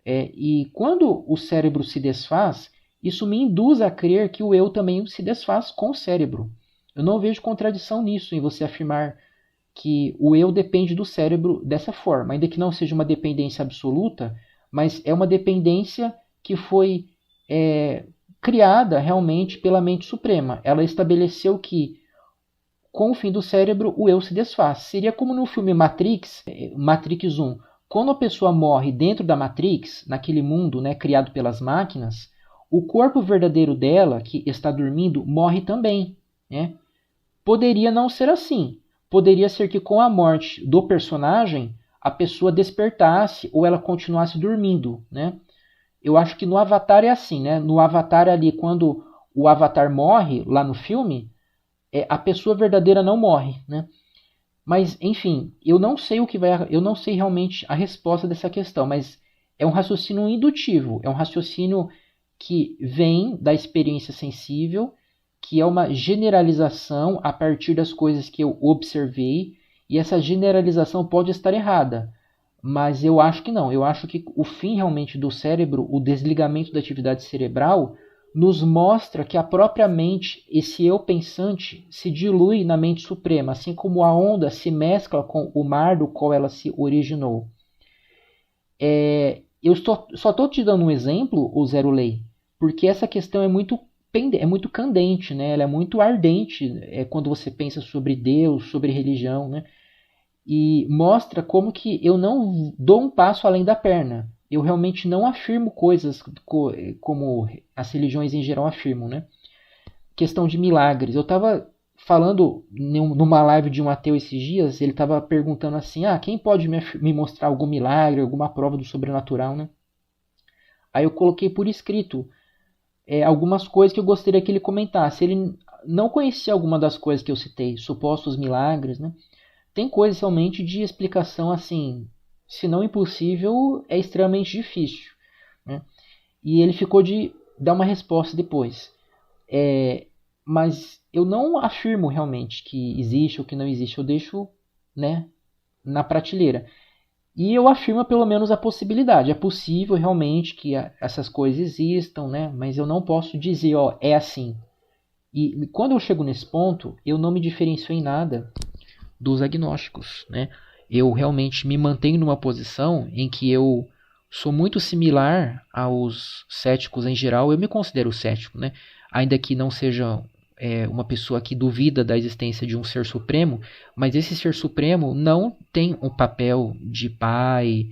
E quando o cérebro se desfaz, isso me induz a crer que o eu também se desfaz com o cérebro. Eu não vejo contradição nisso, em você afirmar que o eu depende do cérebro dessa forma, ainda que não seja uma dependência absoluta, mas é uma dependência que foi é, criada realmente pela mente suprema. Ela estabeleceu que, com o fim do cérebro, o eu se desfaz. Seria como no filme Matrix, Matrix 1. Quando a pessoa morre dentro da Matrix, naquele mundo, né, criado pelas máquinas, o corpo verdadeiro dela, que está dormindo, morre também. Né? Poderia não ser assim. Poderia ser que com a morte do personagem, a pessoa despertasse ou ela continuasse dormindo. Né? Eu acho que no Avatar é assim, né? No Avatar ali, quando o Avatar morre, lá no filme, a pessoa verdadeira não morre, né? Mas, enfim, eu não sei realmente a resposta dessa questão, mas é um raciocínio indutivo, é um raciocínio que vem da experiência sensível, que é uma generalização a partir das coisas que eu observei, e essa generalização pode estar errada, mas eu acho que não. Eu acho que o fim realmente do cérebro, o desligamento da atividade cerebral, nos mostra que a própria mente, esse eu pensante, se dilui na mente suprema, assim como a onda se mescla com o mar do qual ela se originou. Só estou te dando um exemplo, o Zero Lei, porque essa questão é muito candente, né? Ela é muito ardente quando você pensa sobre Deus, sobre religião. Né? e mostra como que eu não dou um passo além da perna. Eu realmente não afirmo coisas como as religiões em geral afirmam, né? Questão de milagres. Eu estava falando numa live de um ateu esses dias, ele estava perguntando assim, quem pode me mostrar algum milagre, alguma prova do sobrenatural, né? Aí eu coloquei por escrito algumas coisas que eu gostaria que ele comentasse. Ele não conhecia alguma das coisas que eu citei, supostos milagres, né? Tem coisas realmente de explicação assim, se não impossível, é extremamente difícil, né? E ele ficou de dar uma resposta depois. Mas eu não afirmo realmente que existe ou que não existe, eu deixo, né, na prateleira. E eu afirmo pelo menos a possibilidade. É possível realmente que essas coisas existam, né? Mas eu não posso dizer, é assim. E quando eu chego nesse ponto, eu não me diferencio em nada dos agnósticos, né? Eu realmente me mantenho numa posição em que eu sou muito similar aos céticos em geral. Eu me considero cético, né? Ainda que não seja uma pessoa que duvida da existência de um ser supremo, mas esse ser supremo não tem um papel de pai,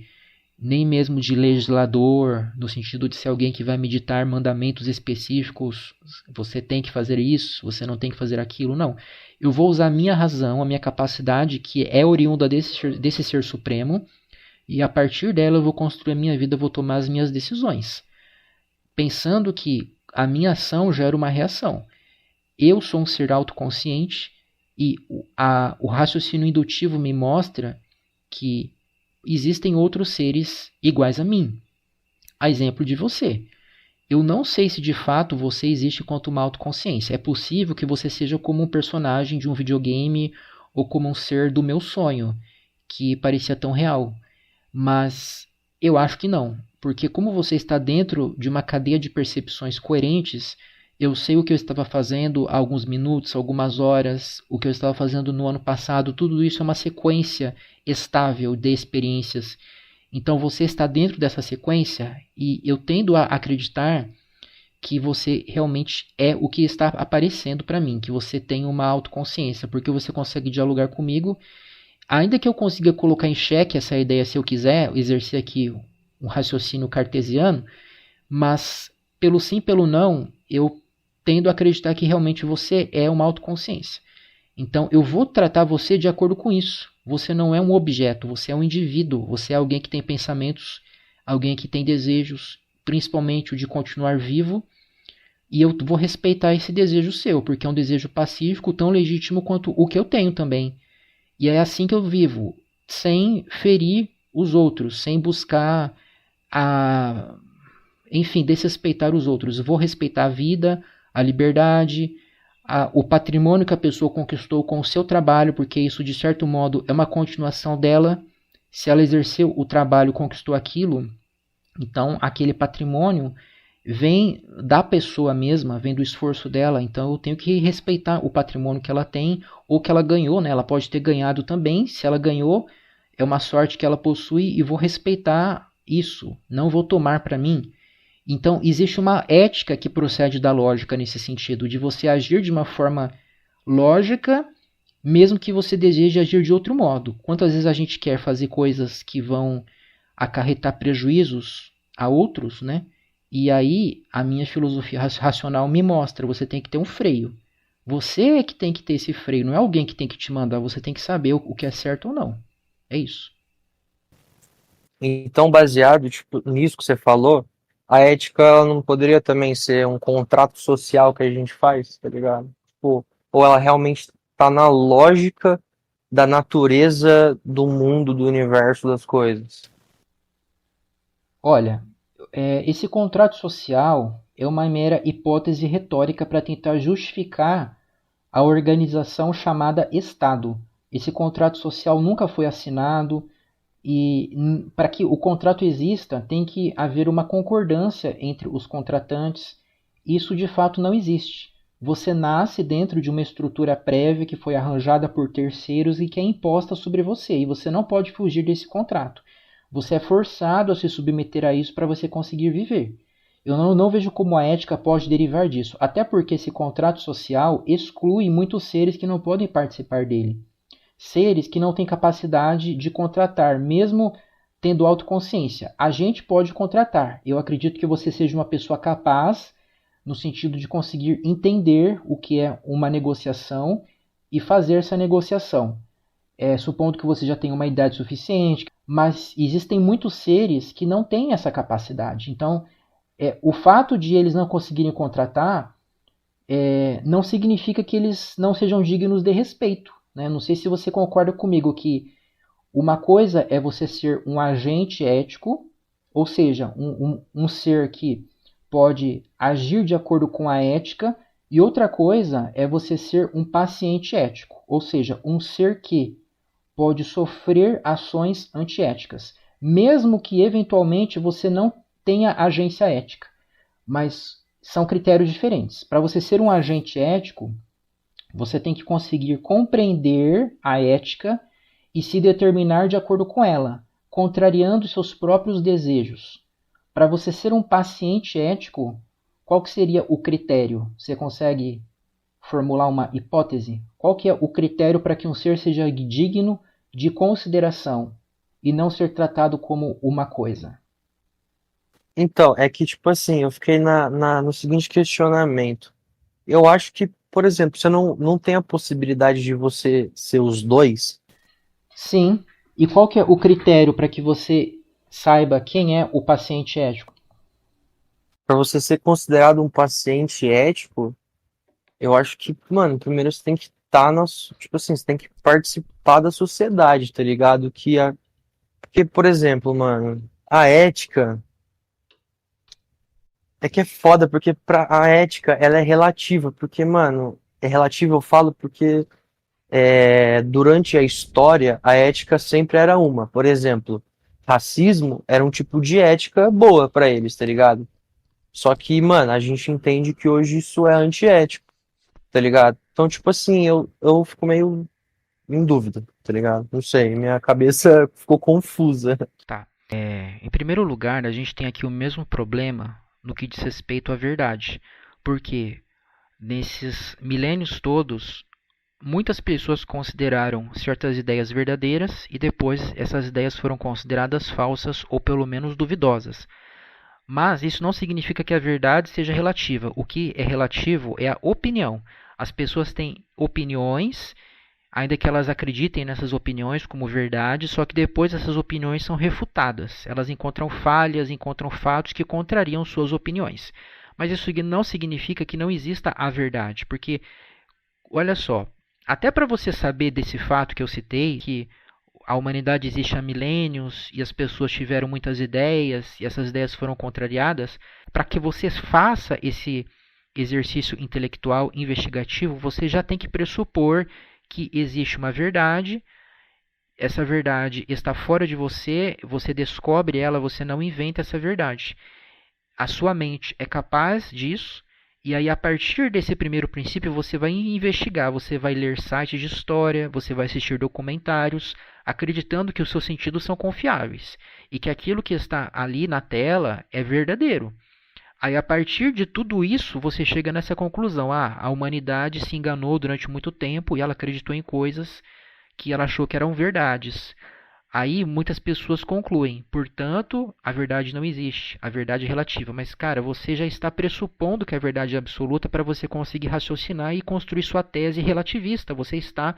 nem mesmo de legislador, no sentido de ser alguém que vai meditar mandamentos específicos, você tem que fazer isso, você não tem que fazer aquilo, não. Eu vou usar a minha razão, a minha capacidade, que é oriunda desse ser supremo, e a partir dela eu vou construir a minha vida, vou tomar as minhas decisões, pensando que a minha ação gera uma reação. Eu sou um ser autoconsciente e o raciocínio indutivo me mostra que existem outros seres iguais a mim. A exemplo de você. Eu não sei se de fato você existe quanto uma autoconsciência. É possível que você seja como um personagem de um videogame ou como um ser do meu sonho, que parecia tão real. Mas eu acho que não. Porque como você está dentro de uma cadeia de percepções coerentes, eu sei o que eu estava fazendo há alguns minutos, algumas horas, o que eu estava fazendo no ano passado, tudo isso é uma sequência estável de experiências. Então você está dentro dessa sequência e eu tendo a acreditar que você realmente é o que está aparecendo para mim, que você tem uma autoconsciência, porque você consegue dialogar comigo, ainda que eu consiga colocar em xeque essa ideia se eu quiser, exercer aqui um raciocínio cartesiano, mas pelo sim, pelo não, eu tendo a acreditar que realmente você é uma autoconsciência. Então eu vou tratar você de acordo com isso. Você não é um objeto, você é um indivíduo, você é alguém que tem pensamentos, alguém que tem desejos, principalmente o de continuar vivo, e eu vou respeitar esse desejo seu, porque é um desejo pacífico tão legítimo quanto o que eu tenho também. E é assim que eu vivo, sem ferir os outros, sem buscar enfim, desrespeitar os outros. Eu vou respeitar a vida, a liberdade, o patrimônio que a pessoa conquistou com o seu trabalho, porque isso, de certo modo, é uma continuação dela. Se ela exerceu o trabalho, conquistou aquilo, então aquele patrimônio vem da pessoa mesma, vem do esforço dela. Então eu tenho que respeitar o patrimônio que ela tem, ou que ela ganhou, né? Ela pode ter ganhado também. Se ela ganhou, é uma sorte que ela possui e vou respeitar isso. Não vou tomar para mim. Então, existe uma ética que procede da lógica nesse sentido, de você agir de uma forma lógica, mesmo que você deseje agir de outro modo. Quantas vezes a gente quer fazer coisas que vão acarretar prejuízos a outros, né? E aí, a minha filosofia racional me mostra, você tem que ter um freio. Você é que tem que ter esse freio, não é alguém que tem que te mandar, você tem que saber o que é certo ou não. É isso. Então, baseado nisso que você falou, a ética ela não poderia também ser um contrato social que a gente faz, tá ligado? Tipo, ou ela realmente tá na lógica da natureza do mundo, do universo das coisas? Olha, esse contrato social é uma mera hipótese retórica para tentar justificar a organização chamada Estado. Esse contrato social nunca foi assinado e para que o contrato exista tem que haver uma concordância entre os contratantes. Isso de fato não existe. Você nasce dentro de uma estrutura prévia que foi arranjada por terceiros e que é imposta sobre você, e você não pode fugir desse contrato. Você é forçado a se submeter a isso para você conseguir viver. Eu não vejo como a ética pode derivar disso, até porque esse contrato social exclui muitos seres que não podem participar dele. seres que não têm capacidade de contratar, mesmo tendo autoconsciência. A gente pode contratar. Eu acredito que você seja uma pessoa capaz, no sentido de conseguir entender o que é uma negociação e fazer essa negociação. Supondo que você já tenha uma idade suficiente, mas existem muitos seres que não têm essa capacidade. Então, o fato de eles não conseguirem contratar não significa que eles não sejam dignos de respeito. Né? Não sei se você concorda comigo que uma coisa é você ser um agente ético, ou seja, um ser que pode agir de acordo com a ética, e outra coisa é você ser um paciente ético, ou seja, um ser que pode sofrer ações antiéticas, mesmo que eventualmente você não tenha agência ética. Mas são critérios diferentes. Para você ser um agente ético, você tem que conseguir compreender a ética e se determinar de acordo com ela, contrariando seus próprios desejos. Para você ser um paciente ético, qual que seria o critério? Você consegue formular uma hipótese? Qual que é o critério para que um ser seja digno de consideração e não ser tratado como uma coisa? Então, é que, tipo assim, eu fiquei no seguinte questionamento. Eu acho que, por exemplo, você não tem a possibilidade de você ser os dois. Sim. E qual que é o critério para que você saiba quem é o paciente ético? Para você ser considerado um paciente ético, eu acho que, mano, primeiro você tem que estar tipo assim, você tem que participar da sociedade, tá ligado? Porque, por exemplo, mano, a ética é que é foda, porque a ética, ela é relativa, porque, mano, é relativa, eu falo porque durante a história, a ética sempre era uma. Por exemplo, racismo era um tipo de ética boa pra eles, tá ligado? Só que, mano, a gente entende que hoje isso é antiético, tá ligado? Então, tipo assim, eu fico meio em dúvida, tá ligado? Não sei, minha cabeça ficou confusa. Tá. Em primeiro lugar, a gente tem aqui o mesmo problema no que diz respeito à verdade. Porque nesses milênios todos, muitas pessoas consideraram certas ideias verdadeiras e depois essas ideias foram consideradas falsas ou pelo menos duvidosas. Mas isso não significa que a verdade seja relativa. O que é relativo é a opinião. As pessoas têm opiniões, ainda que elas acreditem nessas opiniões como verdade, só que depois essas opiniões são refutadas. Elas encontram falhas, encontram fatos que contrariam suas opiniões. Mas isso não significa que não exista a verdade, porque, olha só, até para você saber desse fato que eu citei, que a humanidade existe há milênios e as pessoas tiveram muitas ideias e essas ideias foram contrariadas, para que você faça esse exercício intelectual investigativo, você já tem que pressupor que existe uma verdade, essa verdade está fora de você, você descobre ela, você não inventa essa verdade. A sua mente é capaz disso, e aí a partir desse primeiro princípio você vai investigar, você vai ler sites de história, você vai assistir documentários, acreditando que os seus sentidos são confiáveis e que aquilo que está ali na tela é verdadeiro. Aí a partir de tudo isso você chega nessa conclusão: a humanidade se enganou durante muito tempo e ela acreditou em coisas que ela achou que eram verdades. Aí muitas pessoas concluem, portanto, a verdade não existe, a verdade é relativa. Mas, cara, você já está pressupondo que a verdade é absoluta para você conseguir raciocinar e construir sua tese relativista. Você está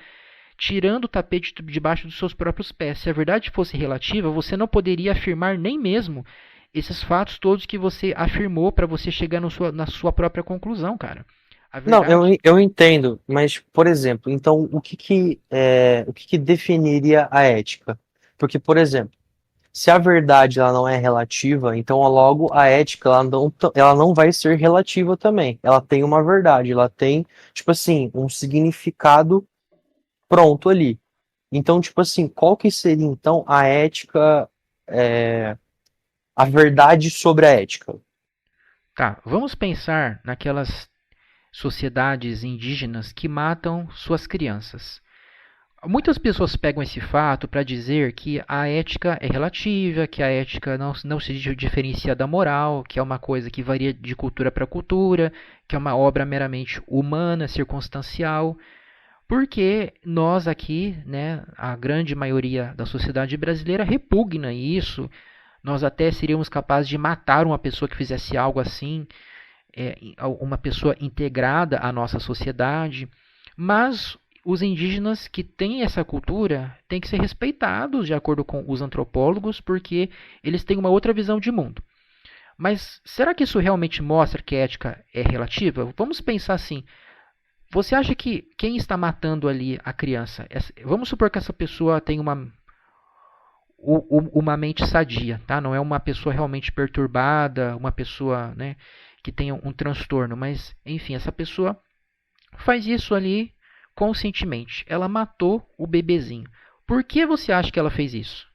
tirando o tapete debaixo dos seus próprios pés. Se a verdade fosse relativa, você não poderia afirmar nem mesmo esses fatos todos que você afirmou para você chegar na sua própria conclusão, cara. A Não, verdade. eu entendo, mas, por exemplo, então o que que definiria a ética? Porque, por exemplo, se a verdade ela não é relativa, então logo a ética ela não vai ser relativa também. Ela tem uma verdade, ela tem, tipo assim, um significado pronto ali. Então, tipo assim, qual que seria então a ética, a verdade sobre a ética? Tá, vamos pensar naquelas sociedades indígenas que matam suas crianças. Muitas pessoas pegam esse fato para dizer que a ética é relativa, que a ética não se diferencia da moral, que é uma coisa que varia de cultura para cultura, que é uma obra meramente humana, circunstancial. porque nós aqui, né, a grande maioria da sociedade brasileira repugna isso. Nós até seríamos capazes de matar uma pessoa que fizesse algo assim, uma pessoa integrada à nossa sociedade. Mas os indígenas que têm essa cultura têm que ser respeitados de acordo com os antropólogos, porque eles têm uma outra visão de mundo. Mas será que isso realmente mostra que a ética é relativa? Vamos pensar assim. Você acha que quem está matando ali a criança, vamos supor que essa pessoa tem uma mente sadia, tá? Não é uma pessoa realmente perturbada, uma pessoa, né, que tenha um transtorno, mas enfim, essa pessoa faz isso ali conscientemente. Ela matou o bebezinho. Por que você acha que ela fez isso?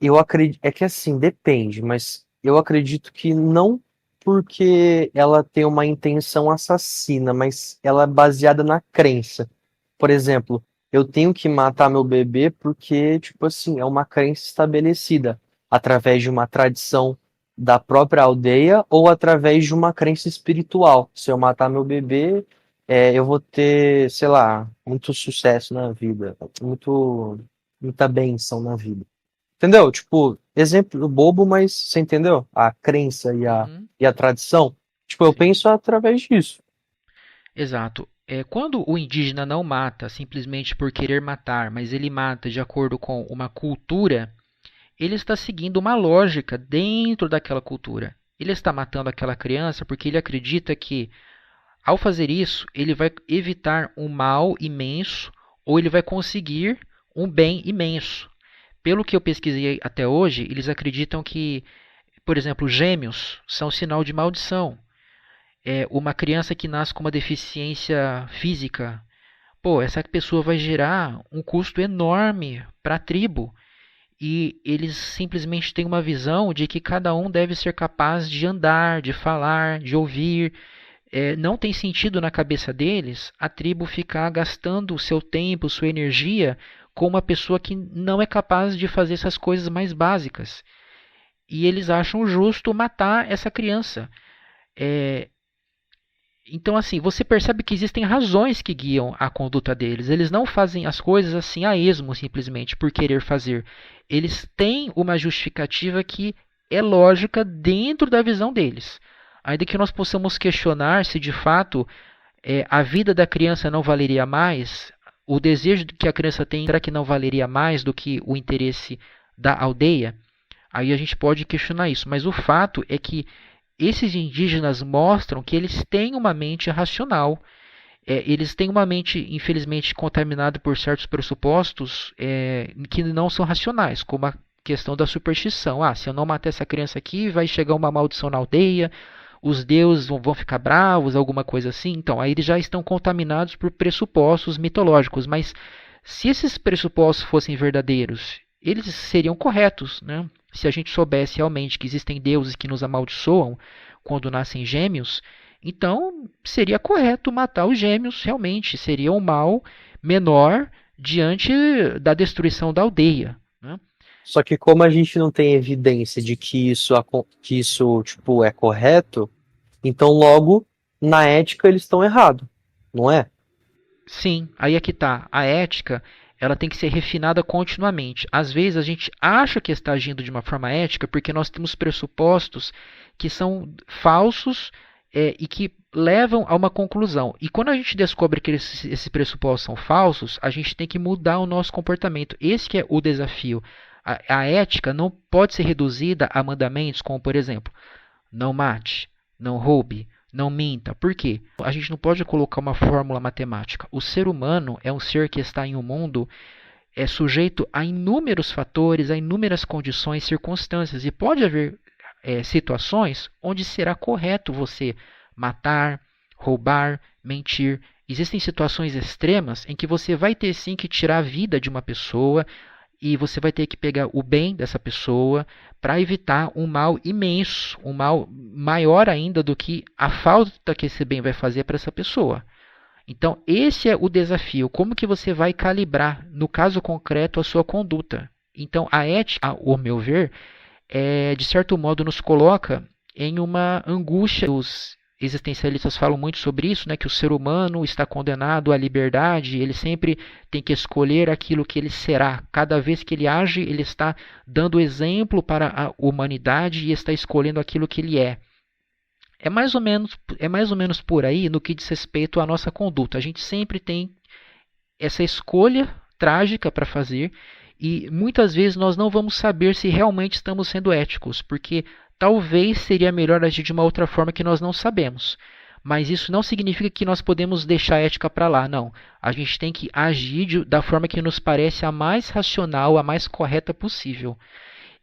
Eu acredito, é que assim, depende, mas eu acredito que não porque ela tem uma intenção assassina, mas ela é baseada na crença. Por exemplo, eu tenho que matar meu bebê porque, tipo assim, é uma crença estabelecida através de uma tradição da própria aldeia ou através de uma crença espiritual. Se eu matar meu bebê, eu vou ter, sei lá, muito sucesso na vida, muita bênção na vida. Entendeu? Tipo, exemplo bobo, mas você entendeu? A crença Uhum, e a tradição. Tipo, eu sim. penso através disso. Exato. Quando o indígena não mata simplesmente por querer matar, mas ele mata de acordo com uma cultura, ele está seguindo uma lógica dentro daquela cultura. Ele está matando aquela criança porque ele acredita que, ao fazer isso, ele vai evitar um mal imenso ou ele vai conseguir um bem imenso. Pelo que eu pesquisei até hoje, eles acreditam que, por exemplo, gêmeos são sinal de maldição. Uma criança que nasce com uma deficiência física, pô, essa pessoa vai gerar um custo enorme para a tribo. E eles simplesmente têm uma visão de que cada um deve ser capaz de andar, de falar, de ouvir. Não tem sentido na cabeça deles a tribo ficar gastando o seu tempo, sua energia com uma pessoa que não é capaz de fazer essas coisas mais básicas. E eles acham justo matar essa criança. É, então, assim, você percebe que existem razões que guiam a conduta deles. Eles não fazem as coisas assim a esmo, simplesmente por querer fazer. Eles têm uma justificativa que é lógica dentro da visão deles. Ainda que nós possamos questionar se de fato a vida da criança não valeria mais, o desejo que a criança tem, será que não valeria mais do que o interesse da aldeia? Aí a gente pode questionar isso. Mas o fato é que esses indígenas mostram que eles têm uma mente racional. Eles têm uma mente, infelizmente, contaminada por certos pressupostos que não são racionais, como a questão da superstição. Ah, se eu não matar essa criança aqui, vai chegar uma maldição na aldeia, os deuses vão ficar bravos, alguma coisa assim. Então, aí eles já estão contaminados por pressupostos mitológicos. Mas se esses pressupostos fossem verdadeiros, eles seriam corretos, né? Se a gente soubesse realmente que existem deuses que nos amaldiçoam quando nascem gêmeos, então seria correto matar os gêmeos, realmente seria um mal menor diante da destruição da aldeia, né? Só que como a gente não tem evidência de que isso tipo, é correto, então logo, na ética, eles estão errados, não é? Sim, aí é que tá. A ética, ela tem que ser refinada continuamente. Às vezes a gente acha que está agindo de uma forma ética porque nós temos pressupostos que são falsos e que levam a uma conclusão. E quando a gente descobre que esses pressupostos são falsos, a gente tem que mudar o nosso comportamento. Esse que é o desafio. A ética não pode ser reduzida a mandamentos como, por exemplo, não mate, não roube, não minta. Por quê? A gente não pode colocar uma fórmula matemática. O ser humano é um ser que está em um mundo sujeito a inúmeros fatores, a inúmeras condições, circunstâncias. E pode haver situações onde será correto você matar, roubar, mentir. Existem situações extremas em que você vai ter sim que tirar a vida de uma pessoa e você vai ter que pegar o bem dessa pessoa para evitar um mal imenso, um mal maior ainda do que a falta que esse bem vai fazer para essa pessoa. Então, esse é o desafio. Como que você vai calibrar, no caso concreto, a sua conduta? Então, a ética, ao meu ver, de certo modo nos coloca em uma angústia existencialistas falam muito sobre isso, né, que o ser humano está condenado à liberdade, ele sempre tem que escolher aquilo que ele será. Cada vez que ele age, ele está dando exemplo para a humanidade e está escolhendo aquilo que ele é. É mais ou menos por aí no que diz respeito à nossa conduta. A gente sempre tem essa escolha trágica para fazer e muitas vezes nós não vamos saber se realmente estamos sendo éticos, porque talvez seria melhor agir de uma outra forma que nós não sabemos. Mas isso não significa que nós podemos deixar a ética para lá, não. A gente tem que agir da forma que nos parece a mais racional, a mais correta possível.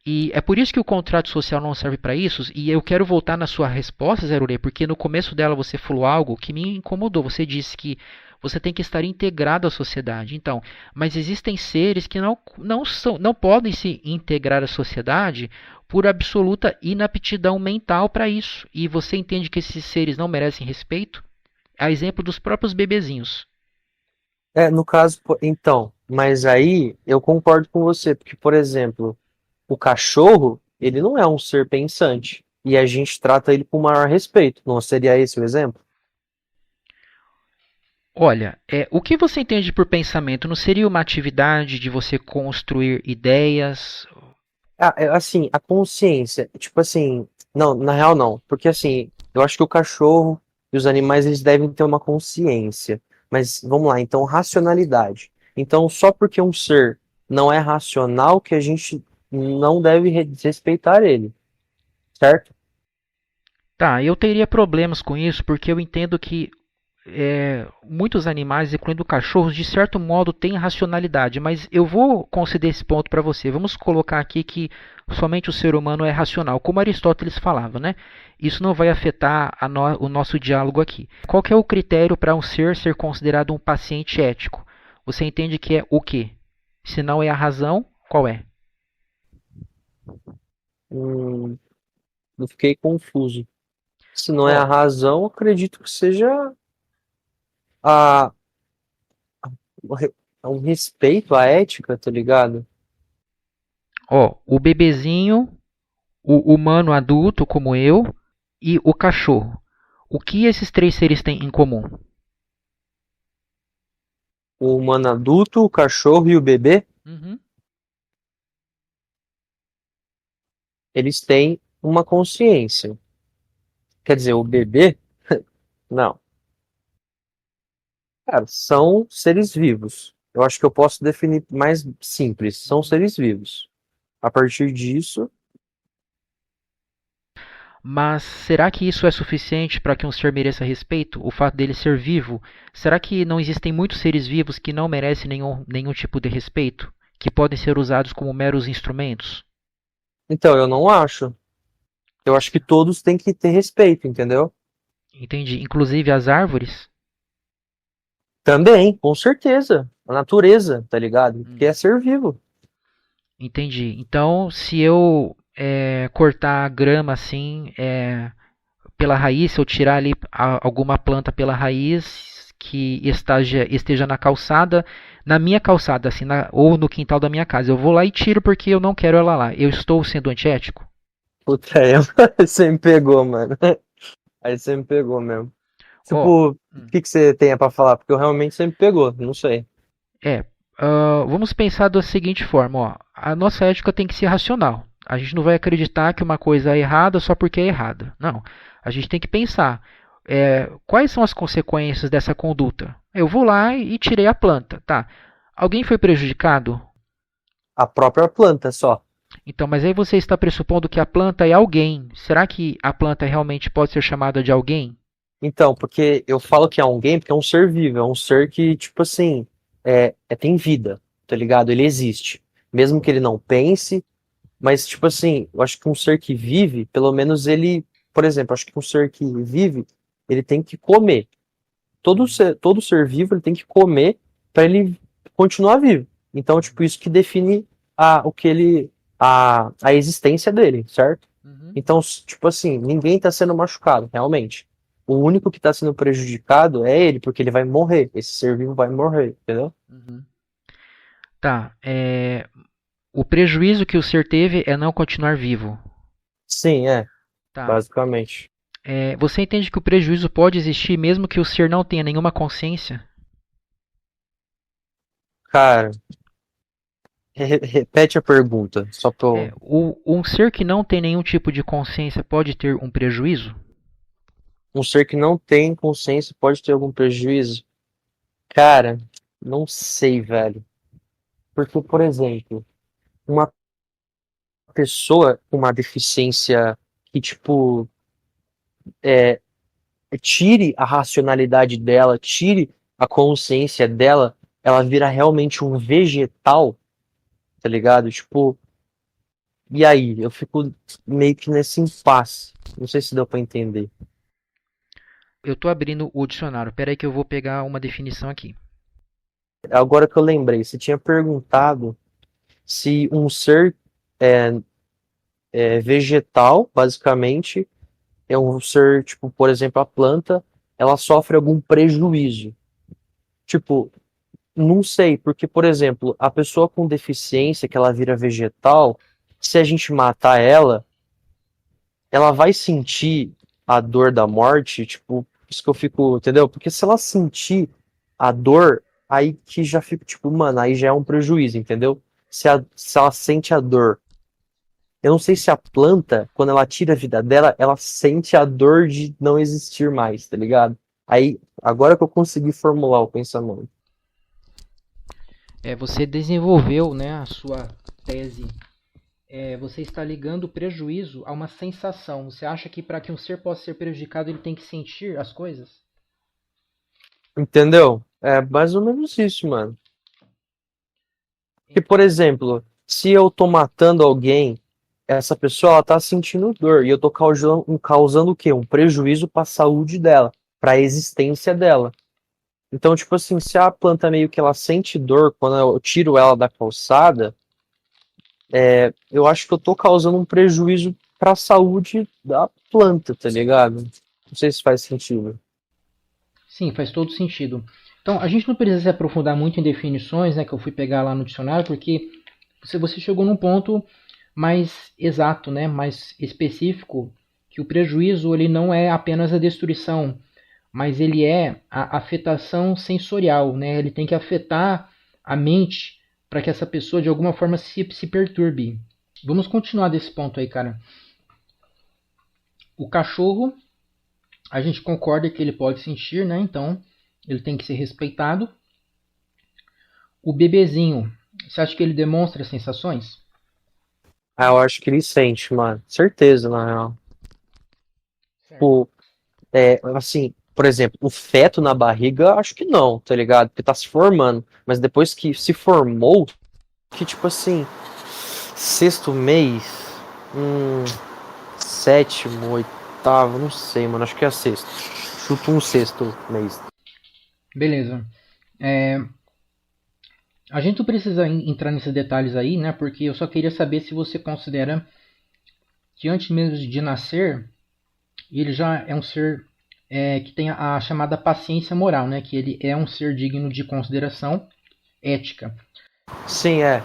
E é por isso que o contrato social não serve para isso, e eu quero voltar na sua resposta, Zé Rurê, porque no começo dela você falou algo que me incomodou. Você disse que você tem que estar integrado à sociedade. Então, mas existem seres que não podem se integrar à sociedade por absoluta inaptidão mental para isso. E você entende que esses seres não merecem respeito? A exemplo dos próprios bebezinhos. No caso, então, mas aí eu concordo com você, porque, por exemplo, o cachorro, ele não é um ser pensante. E a gente trata ele com o maior respeito. Não seria esse o exemplo? Olha, o que você entende por pensamento? Não seria uma atividade de você construir ideias? Assim, a consciência, tipo assim, não, na real não, porque assim, eu acho que o cachorro e os animais eles devem ter uma consciência, mas vamos lá, então racionalidade. Então, só porque um ser não é racional que a gente não deve desrespeitar ele, certo? Tá, eu teria problemas com isso porque eu entendo que muitos animais, incluindo cachorros, de certo modo têm racionalidade, mas eu vou conceder esse ponto para você. Vamos colocar aqui que somente o ser humano é racional, como Aristóteles falava, né? Isso não vai afetar o nosso diálogo aqui. Qual que é o critério para um ser considerado um paciente ético? Você entende que é o quê? Se não é a razão, qual é? Hum, eu fiquei confuso. Se não é a Ó, razão, acredito que seja a, o re- um respeito à ética, tá ligado? o bebezinho, o humano adulto como eu e o cachorro. O que esses três seres têm em comum? O humano adulto, o cachorro e o bebê, Uhum. eles têm uma consciência. Quer dizer, o bebê, não. Cara, são seres vivos. Eu acho que eu posso definir mais simples. São seres vivos. A partir disso, Mas será que isso é suficiente para que um ser mereça respeito? O fato dele ser vivo? Será que não existem muitos seres vivos que não merecem nenhum tipo de respeito? Que podem ser usados como meros instrumentos? então eu não acho. Eu acho que todos têm que ter respeito, entendeu? Entendi. Inclusive as árvores? Também, com certeza. A natureza, tá ligado? Porque é ser vivo. Entendi. Então, se eu cortar a grama assim, pela raiz, se eu tirar ali alguma planta pela raiz que esteja na calçada, na minha calçada, assim, ou no quintal da minha casa, eu vou lá e tiro porque eu não quero ela lá. Eu estou sendo antiético? Puta, aí você me pegou, mano. Aí você me pegou mesmo. Ó, Tipo, o que que você tem pra falar? Porque eu realmente você me pegou, não sei. é, vamos pensar da seguinte forma, ó, a nossa ética tem que ser racional. A gente não vai acreditar que uma coisa é errada só porque é errada. Não. A gente tem que pensar quais são as consequências dessa conduta. Eu vou lá e tirei a planta, tá? Alguém foi prejudicado? A própria planta só. Então, mas aí você está pressupondo que a planta é alguém. Será que a planta realmente pode ser chamada de alguém? Então, porque eu falo que é um game porque é um ser vivo, é um ser que, tipo assim, tem vida, tá ligado? Ele existe. Mesmo que ele não pense, mas, tipo assim, eu acho que um ser que vive, pelo menos ele, por exemplo, eu acho que um ser que vive, ele tem que comer. Todo ser vivo, ele tem que comer para ele continuar vivo. Então, tipo, isso que define o que a existência dele, certo? Uhum, Então, tipo assim, ninguém tá sendo machucado, realmente. O único que tá sendo prejudicado é ele, porque ele vai morrer. Esse ser vivo vai morrer, entendeu? uhum. Tá. O prejuízo que o ser teve é não continuar vivo. Sim, Tá. basicamente. Você entende que o prejuízo pode existir mesmo que o ser não tenha nenhuma consciência? Cara, repete a pergunta, só pra eu... Um ser que não tem nenhum tipo de consciência pode ter um prejuízo? Um ser que não tem consciência pode ter algum prejuízo? Cara, não sei, velho. Porque, por exemplo, uma pessoa com uma deficiência que, tipo, é, tire a racionalidade dela, tire a consciência dela, ela vira realmente um vegetal, tá ligado? Tipo, e aí? Eu fico meio que nesse impasse. Não sei se deu pra entender. Eu estou abrindo o dicionário. Espera aí que eu vou pegar uma definição aqui. Agora que eu lembrei, você tinha perguntado se um ser é, é vegetal, basicamente, é um ser, tipo, por exemplo, a planta, ela sofre algum prejuízo. Tipo, não sei, porque, por exemplo, a pessoa com deficiência, que ela vira vegetal, se a gente matar ela, ela vai sentir a dor da morte, tipo, isso que eu fico, entendeu? Porque se ela sentir a dor, aí que já fica, tipo, mano, aí já é um prejuízo, entendeu? Se ela sente a dor. Eu não sei se a planta, quando ela tira a vida dela, ela sente a dor de não existir mais, tá ligado? Aí, agora que eu consegui formular o pensamento. Você desenvolveu, né, a sua tese. Você está ligando o prejuízo a uma sensação. Você acha que para que um ser possa ser prejudicado, ele tem que sentir as coisas? Entendeu? É mais ou menos isso, mano. Que, por exemplo, se eu tô matando alguém, essa pessoa ela tá sentindo dor e eu tô causando o quê? Um prejuízo para a saúde dela, para a existência dela. Então, tipo assim, se a planta meio que ela sente dor quando eu tiro ela da calçada, eu acho que eu tô causando um prejuízo para a saúde da planta, tá ligado? Não sei se faz sentido. Sim, faz todo sentido. Então, a gente não precisa se aprofundar muito em definições, né, que eu fui pegar lá no dicionário, porque você chegou num ponto mais exato, né, mais específico, que o prejuízo ele não é apenas a destruição, mas ele é a afetação sensorial, né? Ele tem que afetar a mente para que essa pessoa de alguma forma se perturbe. Vamos continuar desse ponto aí, cara. O cachorro, a gente concorda que ele pode sentir, né? Então, ele tem que ser respeitado. O bebezinho, você acha que ele demonstra sensações? Ah, eu acho que ele sente, mano. Certeza, na real. Certo. Tipo, assim, por exemplo, o feto na barriga, acho que não, tá ligado? Porque tá se formando. Mas depois que se formou, que tipo assim, sexto mês, hum, sétimo, oitavo, não sei, mano, acho que é sexto. Chuto um sexto mês. Beleza. É, a gente não precisa entrar nesses detalhes aí, né? Porque eu só queria saber se você considera que antes mesmo de nascer, ele já é um ser que tem a chamada paciência moral, né? Que ele é um ser digno de consideração ética. Sim, é.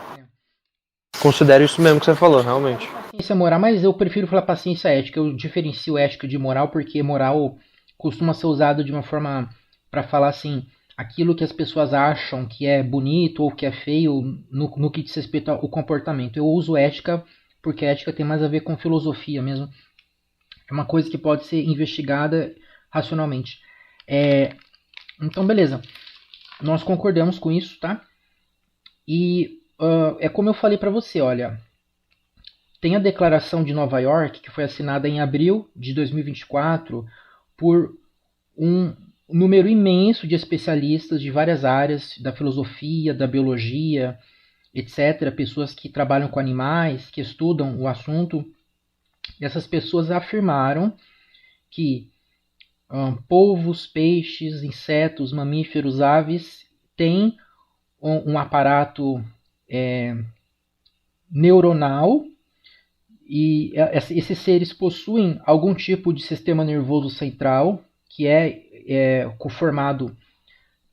Considero isso mesmo que você falou, realmente. Paciência moral, mas eu prefiro falar paciência ética. Eu diferencio ética de moral porque moral costuma ser usado de uma forma para falar assim, aquilo que as pessoas acham que é bonito ou que é feio no que diz respeito ao comportamento. Eu uso ética porque a ética tem mais a ver com filosofia mesmo. É uma coisa que pode ser investigada racionalmente. Então, beleza. Nós concordamos com isso, tá? E é como eu falei para você, olha, tem a Declaração de Nova York, que foi assinada em abril de 2024 por um número imenso de especialistas de várias áreas, da filosofia, da biologia, etc., pessoas que trabalham com animais, que estudam o assunto. E essas pessoas afirmaram que polvos, peixes, insetos, mamíferos, aves têm um aparato neuronal e esses seres possuem algum tipo de sistema nervoso central que é conformado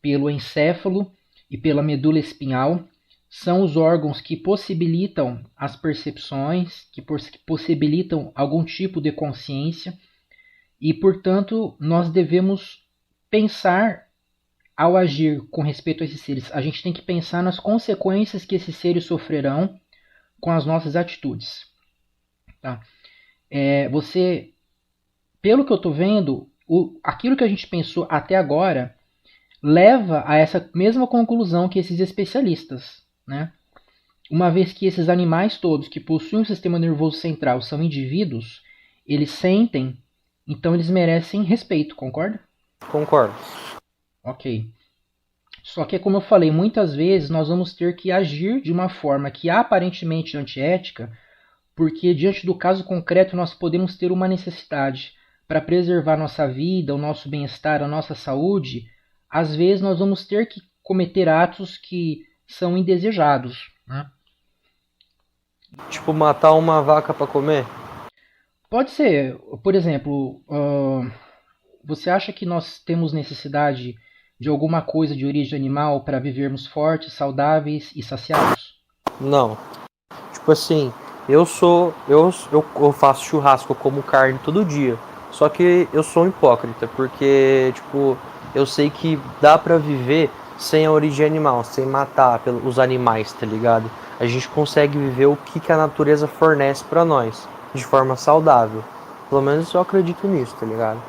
pelo encéfalo e pela medula espinhal. São os órgãos que possibilitam as percepções, que possibilitam algum tipo de consciência. e, portanto, nós devemos pensar ao agir com respeito a esses seres. A gente tem que pensar nas consequências que esses seres sofrerão com as nossas atitudes. Tá? Você, pelo que eu estou vendo, aquilo que a gente pensou até agora leva a essa mesma conclusão que esses especialistas, né? Uma vez que esses animais todos que possuem um sistema nervoso central são indivíduos, eles sentem, então eles merecem respeito, concorda? Concordo. Ok. Só que, como eu falei, muitas vezes nós vamos ter que agir de uma forma que é aparentemente antiética, porque diante do caso concreto nós podemos ter uma necessidade para preservar nossa vida, o nosso bem-estar, a nossa saúde. Às vezes nós vamos ter que cometer atos que são indesejados, né? Tipo, matar uma vaca pra comer? Pode ser, por exemplo, você acha que nós temos necessidade de alguma coisa de origem animal para vivermos fortes, saudáveis e saciados? Não. Tipo assim, eu faço churrasco, eu como carne todo dia. Só que eu sou um hipócrita, porque, tipo, eu sei que dá pra viver sem a origem animal, sem matar os animais, tá ligado? A gente consegue viver o que a natureza fornece pra nós, de forma saudável. Pelo menos eu acredito nisso, tá ligado?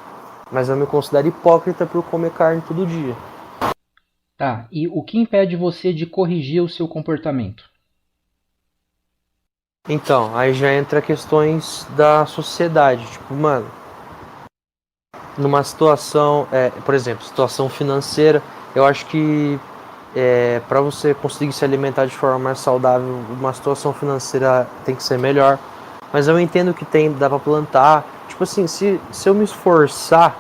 Mas eu me considero hipócrita por comer carne todo dia. Tá, e o que impede você de corrigir o seu comportamento? Então, aí já entra questões da sociedade. Tipo, mano, numa situação, por exemplo, situação financeira, eu acho que para você conseguir se alimentar de forma mais saudável, uma situação financeira tem que ser melhor. Mas eu entendo que dá pra plantar. Tipo assim, se eu me esforçar,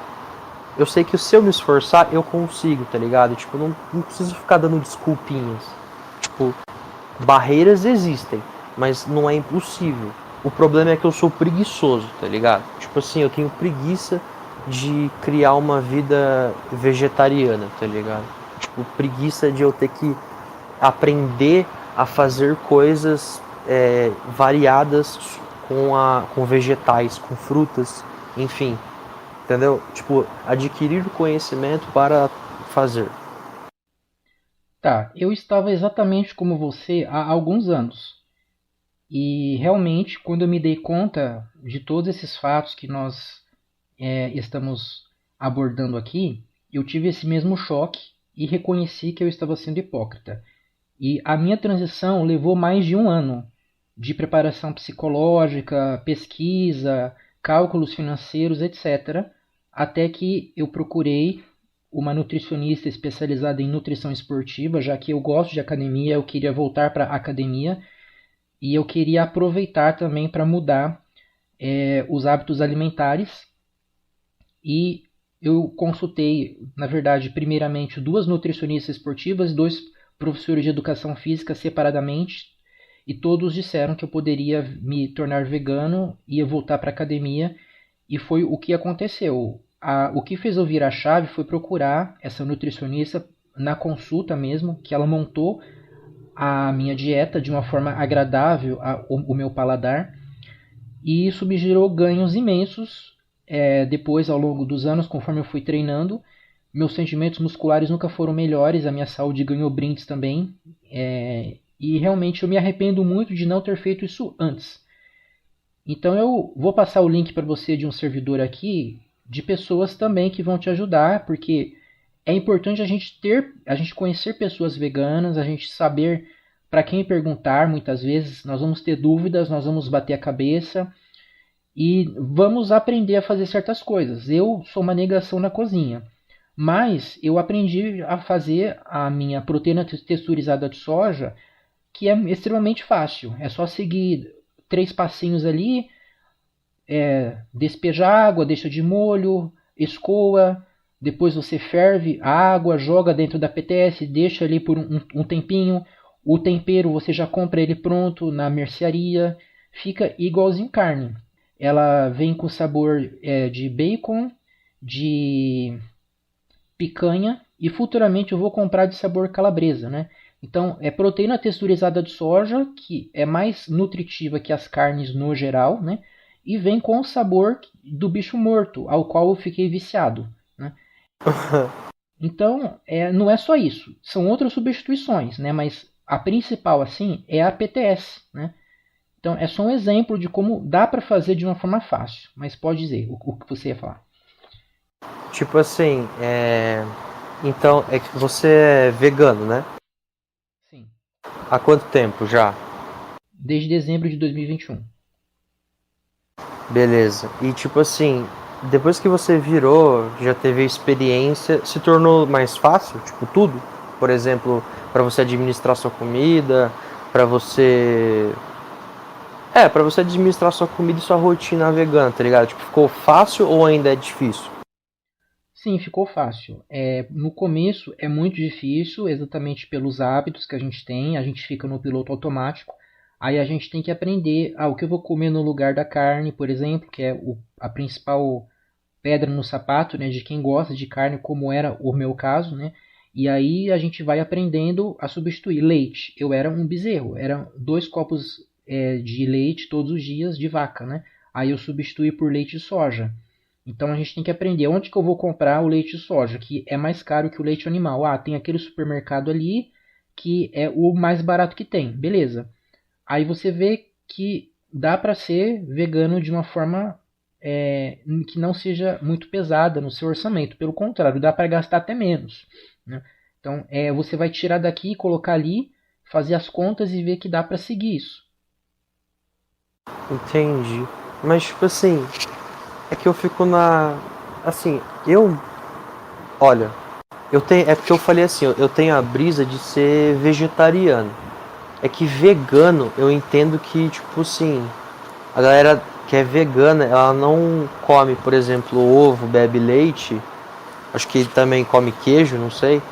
eu sei que se eu me esforçar, eu consigo, tá ligado? Tipo, não preciso ficar dando desculpinhas. Tipo, barreiras existem, mas não é impossível. O problema é que eu sou preguiçoso, tá ligado? Tipo assim, eu tenho preguiça de criar uma vida vegetariana, tá ligado? Tipo, preguiça de eu ter que aprender a fazer coisas variadas com vegetais, com frutas, enfim, entendeu? Tipo, adquirir conhecimento para fazer. Tá, eu estava exatamente como você há alguns anos. E realmente, quando eu me dei conta de todos esses fatos que nós estamos abordando aqui, eu tive esse mesmo choque e reconheci que eu estava sendo hipócrita. E a minha transição levou mais de um ano de preparação psicológica, pesquisa, cálculos financeiros, etc., até que eu procurei uma nutricionista especializada em nutrição esportiva, já que eu gosto de academia, eu queria voltar para a academia e eu queria aproveitar também para mudar os hábitos alimentares. E eu consultei, na verdade, primeiramente duas nutricionistas esportivas, dois professores de educação física separadamente, e todos disseram que eu poderia me tornar vegano e voltar para a academia, e foi o que aconteceu. O que fez eu virar a chave foi procurar essa nutricionista na consulta mesmo, que ela montou a minha dieta de uma forma agradável ao meu paladar, e isso me gerou ganhos imensos. Depois, ao longo dos anos, conforme eu fui treinando, meus sentimentos musculares nunca foram melhores, a minha saúde ganhou brindes também. E realmente eu me arrependo muito de não ter feito isso antes. Então eu vou passar o link para você de um servidor aqui, de pessoas também que vão te ajudar, porque é importante a gente conhecer pessoas veganas, a gente saber para quem perguntar. Muitas vezes nós vamos ter dúvidas, nós vamos bater a cabeça e vamos aprender a fazer certas coisas. Eu sou uma negação na cozinha, mas eu aprendi a fazer a minha proteína texturizada de soja, que é extremamente fácil. É só seguir 3 passinhos ali, despeja água, deixa de molho, escoa, depois você ferve a água, joga dentro da PTS, deixa ali por um tempinho. O tempero você já compra ele pronto na mercearia, fica igualzinho carne. Ela vem com sabor de bacon, de picanha, e futuramente eu vou comprar de sabor calabresa, né? Então, é proteína texturizada de soja, que é mais nutritiva que as carnes no geral, né? e vem com o sabor do bicho morto, ao qual eu fiquei viciado, né? Então, não é só isso, são outras substituições, né? Mas a principal, assim, é a PTS, né? Então, é só um exemplo de como dá para fazer de uma forma fácil, mas pode dizer o que você ia falar. Tipo assim, então é que você é vegano, né? Sim. Há quanto tempo já? Desde dezembro de 2021. Beleza. E tipo assim, depois que você virou, já teve a experiência, se tornou mais fácil, tipo tudo? Por exemplo, para você administrar sua comida, para você para você administrar sua comida e sua rotina vegana, tá ligado? Tipo, ficou fácil ou ainda é difícil? Sim, ficou fácil. No começo é muito difícil, exatamente pelos hábitos que a gente fica no piloto automático. Aí a gente tem que aprender o que eu vou comer no lugar da carne, por exemplo, que é a principal pedra no sapato, né, de quem gosta de carne, como era o meu caso, né? E aí a gente vai aprendendo a substituir leite. Eu era um bezerro, eram 2 copos de leite todos os dias de vaca, né? Aí eu substituí por leite de soja. Então a gente tem que aprender onde que eu vou comprar o leite de soja, que é mais caro que o leite animal. Tem aquele supermercado ali que é o mais barato que tem, beleza. Aí você vê que dá para ser vegano de uma forma que não seja muito pesada no seu orçamento. Pelo contrário, dá para gastar até menos, né? Então você vai tirar daqui, colocar ali, fazer as contas e ver que dá para seguir isso. Entendi. Mas tipo assim, é que eu fico assim, olha, é porque eu falei assim, eu tenho a brisa de ser vegetariano. É que vegano, eu entendo que, tipo assim, a galera que é vegana, ela não come, por exemplo, ovo, bebe leite, acho que também come queijo, não sei,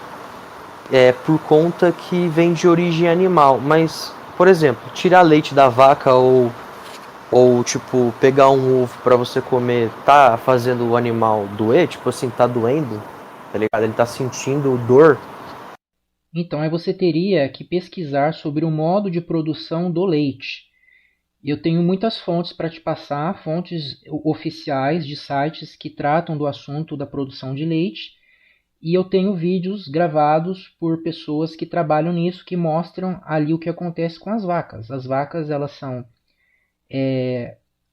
por conta que vem de origem animal. Mas, por exemplo, tirar leite da vaca ou tipo, pegar um ovo pra você comer, tá fazendo o animal doer? Tipo assim, tá doendo, tá ligado? Ele tá sentindo dor. Então você teria que pesquisar sobre o modo de produção do leite. Eu tenho muitas fontes para te passar, fontes oficiais de sites que tratam do assunto da produção de leite, e eu tenho vídeos gravados por pessoas que trabalham nisso que mostram ali o que acontece com as vacas. As vacas, elas são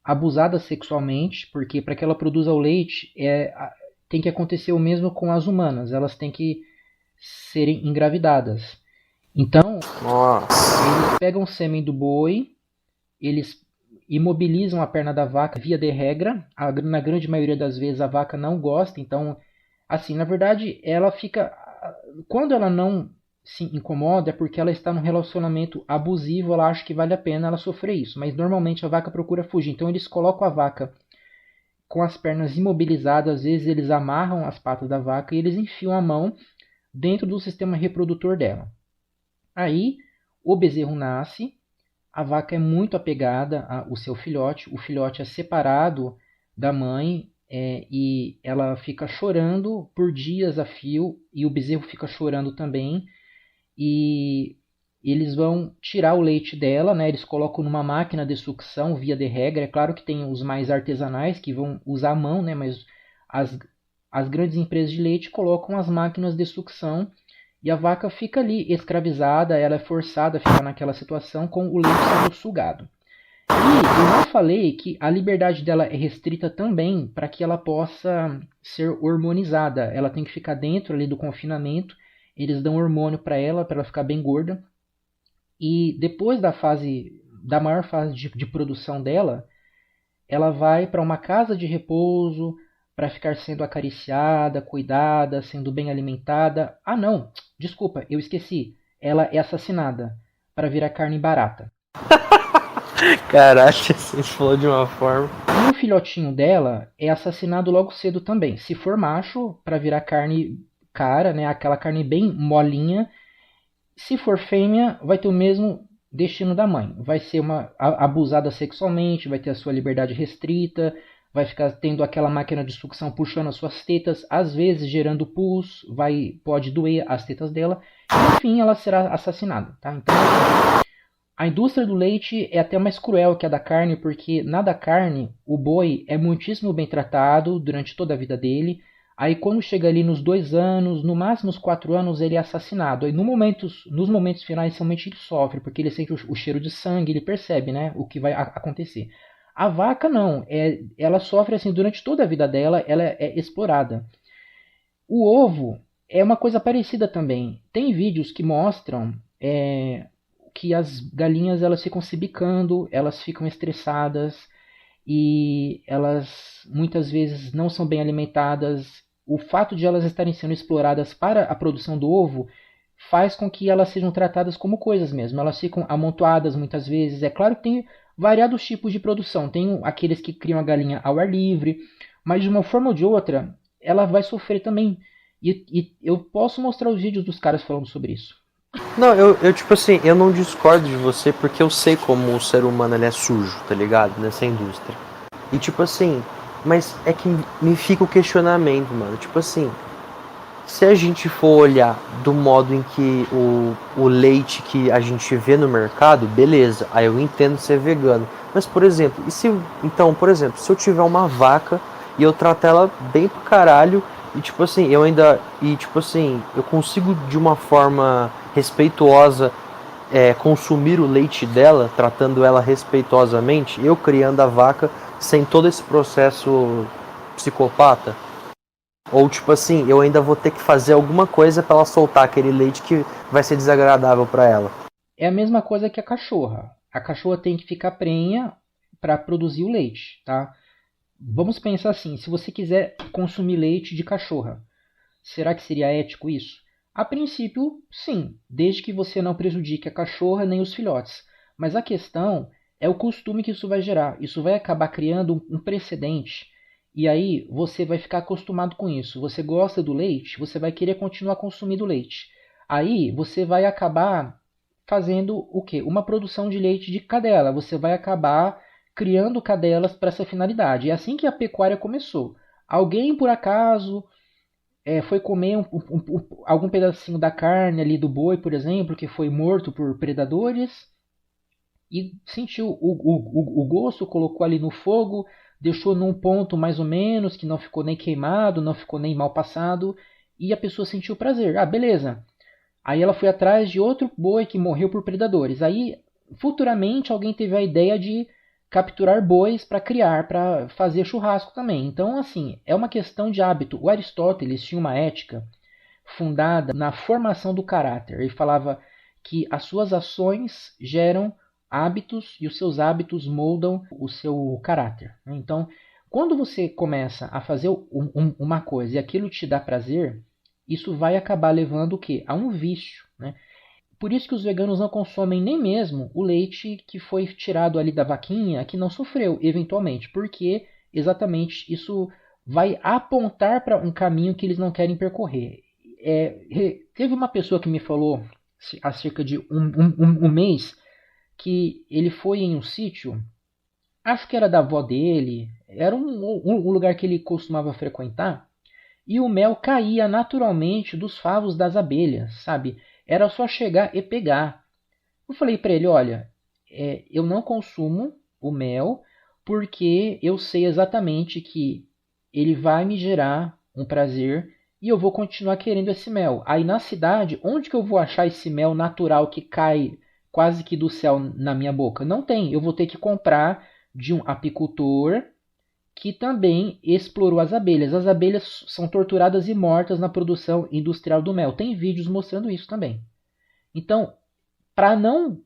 abusadas sexualmente, porque para que ela produza o leite tem que acontecer o mesmo com as humanas, elas têm que serem engravidadas. Então, eles pegam o sêmen do boi, eles imobilizam a perna da vaca via de regra. Na grande maioria das vezes a vaca não gosta, então, assim, na verdade, ela fica. Quando ela não se incomoda é porque ela está num relacionamento abusivo, ela acha que vale a pena ela sofrer isso, mas normalmente a vaca procura fugir. Então eles colocam a vaca com as pernas imobilizadas, às vezes eles amarram as patas da vaca e eles enfiam a mão dentro do sistema reprodutor dela. Aí o bezerro nasce, a vaca é muito apegada ao seu filhote, o filhote é separado da mãe e ela fica chorando por dias a fio e o bezerro fica chorando também. E eles vão tirar o leite dela, né? Eles colocam numa máquina de sucção via de regra. É claro que tem os mais artesanais que vão usar a mão, né? Mas as grandes empresas de leite colocam as máquinas de sucção e a vaca fica ali escravizada, ela é forçada a ficar naquela situação com o leite sendo sugado. E eu não falei que a liberdade dela é restrita também para que ela possa ser hormonizada. Ela tem que ficar dentro ali do confinamento. Eles dão hormônio para ela ficar bem gorda. E depois da maior fase de produção dela, ela vai para uma casa de repouso para ficar sendo acariciada, cuidada, sendo bem alimentada. Não, desculpa, eu esqueci. Ela é assassinada para virar carne barata. Caraca, você falou de uma forma. E o filhotinho dela é assassinado logo cedo também. Se for macho, para virar carne cara, né, aquela carne bem molinha. Se for fêmea, vai ter o mesmo destino da mãe. Vai ser uma abusada sexualmente, vai ter a sua liberdade restrita, vai ficar tendo aquela máquina de sucção puxando as suas tetas, às vezes gerando pus, pode doer as tetas dela. Enfim, ela será assassinada, tá? Então, A indústria do leite é até mais cruel que a da carne, porque na da carne o boi é muitíssimo bem tratado durante toda a vida dele. Aí quando chega ali nos 2 anos, no máximo os 4 anos, ele é assassinado. Aí nos momentos finais, realmente ele sofre, porque ele sente o cheiro de sangue, ele percebe, né, o que vai acontecer. A vaca não, ela sofre assim durante toda a vida dela, ela é explorada. O ovo é uma coisa parecida também. Tem vídeos que mostram que as galinhas elas ficam se bicando, elas ficam estressadas e elas muitas vezes não são bem alimentadas. O fato de elas estarem sendo exploradas para a produção do ovo faz com que elas sejam tratadas como coisas mesmo. Elas ficam amontoadas muitas vezes. É claro que tem variados tipos de produção. Tem aqueles que criam a galinha ao ar livre, mas de uma forma ou de outra, ela vai sofrer também. E eu posso mostrar os vídeos dos caras falando sobre isso. Não, tipo assim, eu não discordo de você porque eu sei como o ser humano ele é sujo, tá ligado? Nessa indústria. E tipo assim, mas é que me fica o questionamento, mano. Tipo assim, se a gente for olhar do modo em que o leite que a gente vê no mercado, beleza, aí eu entendo ser vegano. Mas, por exemplo, por exemplo, se eu tiver uma vaca e eu tratar ela bem pro caralho, e tipo assim, eu consigo de uma forma respeituosa consumir o leite dela, tratando ela respeitosamente, eu criando a vaca sem todo esse processo psicopata. Ou tipo assim, eu ainda vou ter que fazer alguma coisa para ela soltar aquele leite que vai ser desagradável para ela. É a mesma coisa que a cachorra. A cachorra tem que ficar prenha para produzir o leite, tá? Vamos pensar assim, se você quiser consumir leite de cachorra, será que seria ético isso? A princípio, sim, desde que você não prejudique a cachorra nem os filhotes. Mas a questão é o costume que isso vai gerar. Isso vai acabar criando um precedente. E aí você vai ficar acostumado com isso. Você gosta do leite, você vai querer continuar consumindo leite. Aí você vai acabar fazendo o quê? Uma produção de leite de cadela. Você vai acabar criando cadelas para essa finalidade. É assim que a pecuária começou. Alguém, por acaso, foi comer algum pedacinho da carne ali do boi, por exemplo, que foi morto por predadores, e sentiu o gosto, colocou ali no fogo, deixou num ponto mais ou menos, que não ficou nem queimado, não ficou nem mal passado, e a pessoa sentiu prazer. Ah, beleza. Aí ela foi atrás de outro boi que morreu por predadores. Aí, futuramente, alguém teve a ideia de capturar bois para criar, para fazer churrasco também. Então, assim, é uma questão de hábito. O Aristóteles tinha uma ética fundada na formação do caráter. Ele falava que as suas ações geram hábitos e os seus hábitos moldam o seu caráter. Então, quando você começa a fazer uma coisa e aquilo te dá prazer, isso vai acabar levando o quê? A um vício, né? Por isso que os veganos não consomem nem mesmo o leite que foi tirado ali da vaquinha, que não sofreu eventualmente, porque exatamente isso vai apontar para um caminho que eles não querem percorrer. Teve uma pessoa que me falou há cerca de um mês que ele foi em um sítio, acho que era da avó dele, era um lugar que ele costumava frequentar, e o mel caía naturalmente dos favos das abelhas, sabe? Era só chegar e pegar. Eu falei para ele, olha, eu não consumo o mel porque eu sei exatamente que ele vai me gerar um prazer e eu vou continuar querendo esse mel. Aí na cidade, onde que eu vou achar esse mel natural que cai quase que do céu na minha boca? Não tem. Eu vou ter que comprar de um apicultor que também explorou as abelhas. As abelhas são torturadas e mortas na produção industrial do mel. Tem vídeos mostrando isso também. Então, para não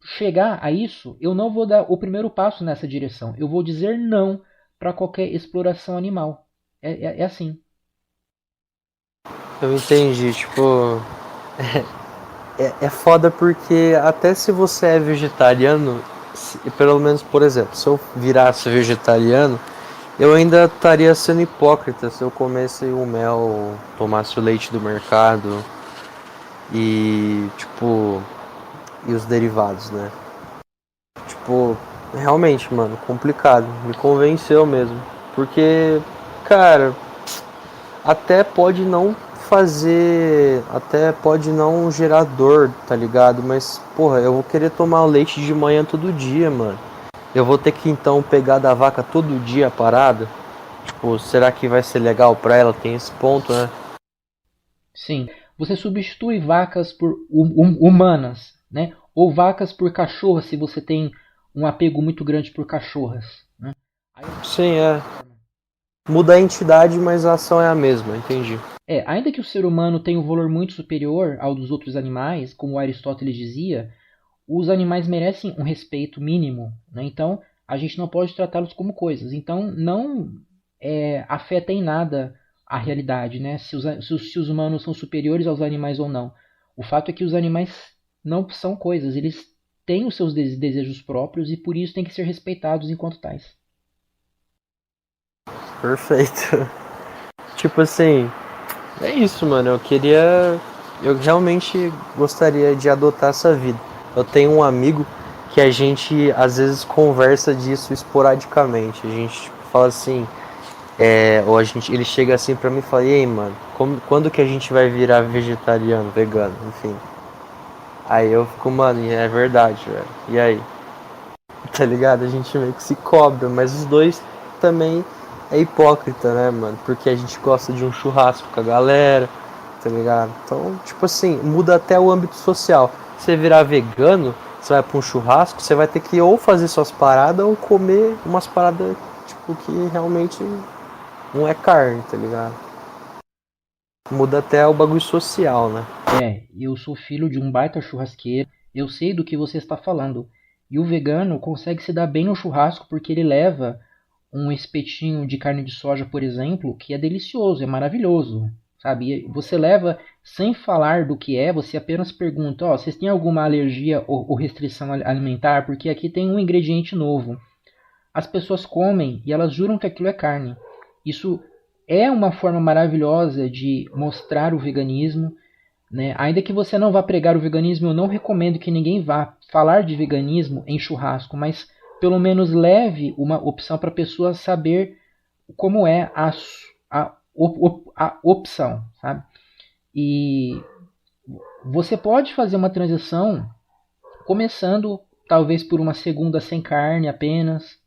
chegar a isso, eu não vou dar o primeiro passo nessa direção. Eu vou dizer não para qualquer exploração animal. É assim. Eu entendi, tipo. É foda porque até se você é vegetariano, pelo menos, por exemplo, se eu virasse vegetariano, eu ainda estaria sendo hipócrita se eu comesse o mel, tomasse o leite do mercado e, tipo, e os derivados, né? Tipo, realmente, mano, complicado. Me convenceu mesmo. Porque, cara, até pode não fazer, até pode não gerar dor, tá ligado? Mas, porra, eu vou querer tomar o leite de manhã todo dia, mano. Eu vou ter que então pegar da vaca todo dia a parada? Tipo, será que vai ser legal pra ela? Tem esse ponto, né? Sim, você substitui vacas por humanas, né? Ou vacas por cachorras, se você tem um apego muito grande por cachorras, né? Aí eu vou Sim, é. Muda a entidade, mas a ação é a mesma, entendi. Ainda que o ser humano tenha um valor muito superior ao dos outros animais, como Aristóteles dizia, os animais merecem um respeito mínimo, né? Então a gente não pode tratá-los como coisas. Então não afeta em nada a realidade, né? Se os humanos são superiores aos animais ou não. O fato é que os animais não são coisas, eles têm os seus desejos próprios e por isso têm que ser respeitados enquanto tais. Perfeito. Tipo assim, é isso, mano. Eu realmente gostaria de adotar essa vida. Eu tenho um amigo que a gente às vezes conversa disso esporadicamente. A gente tipo, fala assim, ou ele chega assim pra mim e fala, e aí, mano, quando que a gente vai virar vegetariano, vegano, enfim. Aí eu fico, mano, é verdade, velho. E aí? Tá ligado? A gente meio que se cobra, mas os dois também é hipócrita, né, mano? Porque a gente gosta de um churrasco com a galera, tá ligado? Então, tipo assim, muda até o âmbito social. Você virar vegano, você vai pra um churrasco, você vai ter que ou fazer suas paradas ou comer umas paradas, tipo, que realmente não é carne, tá ligado? Muda até o bagulho social, né? Eu sou filho de um baita churrasqueiro, eu sei do que você está falando. E o vegano consegue se dar bem no churrasco porque ele leva um espetinho de carne de soja, por exemplo, que é delicioso, é maravilhoso, sabe? E você leva sem falar do que é, você apenas pergunta, ó, vocês têm alguma alergia ou restrição alimentar? Porque aqui tem um ingrediente novo. As pessoas comem e elas juram que aquilo é carne. Isso é uma forma maravilhosa de mostrar o veganismo, né? Ainda que você não vá pregar o veganismo, eu não recomendo que ninguém vá falar de veganismo em churrasco, mas pelo menos leve uma opção para a pessoa saber como é a opção, sabe? E você pode fazer uma transição começando talvez por uma segunda sem carne apenas,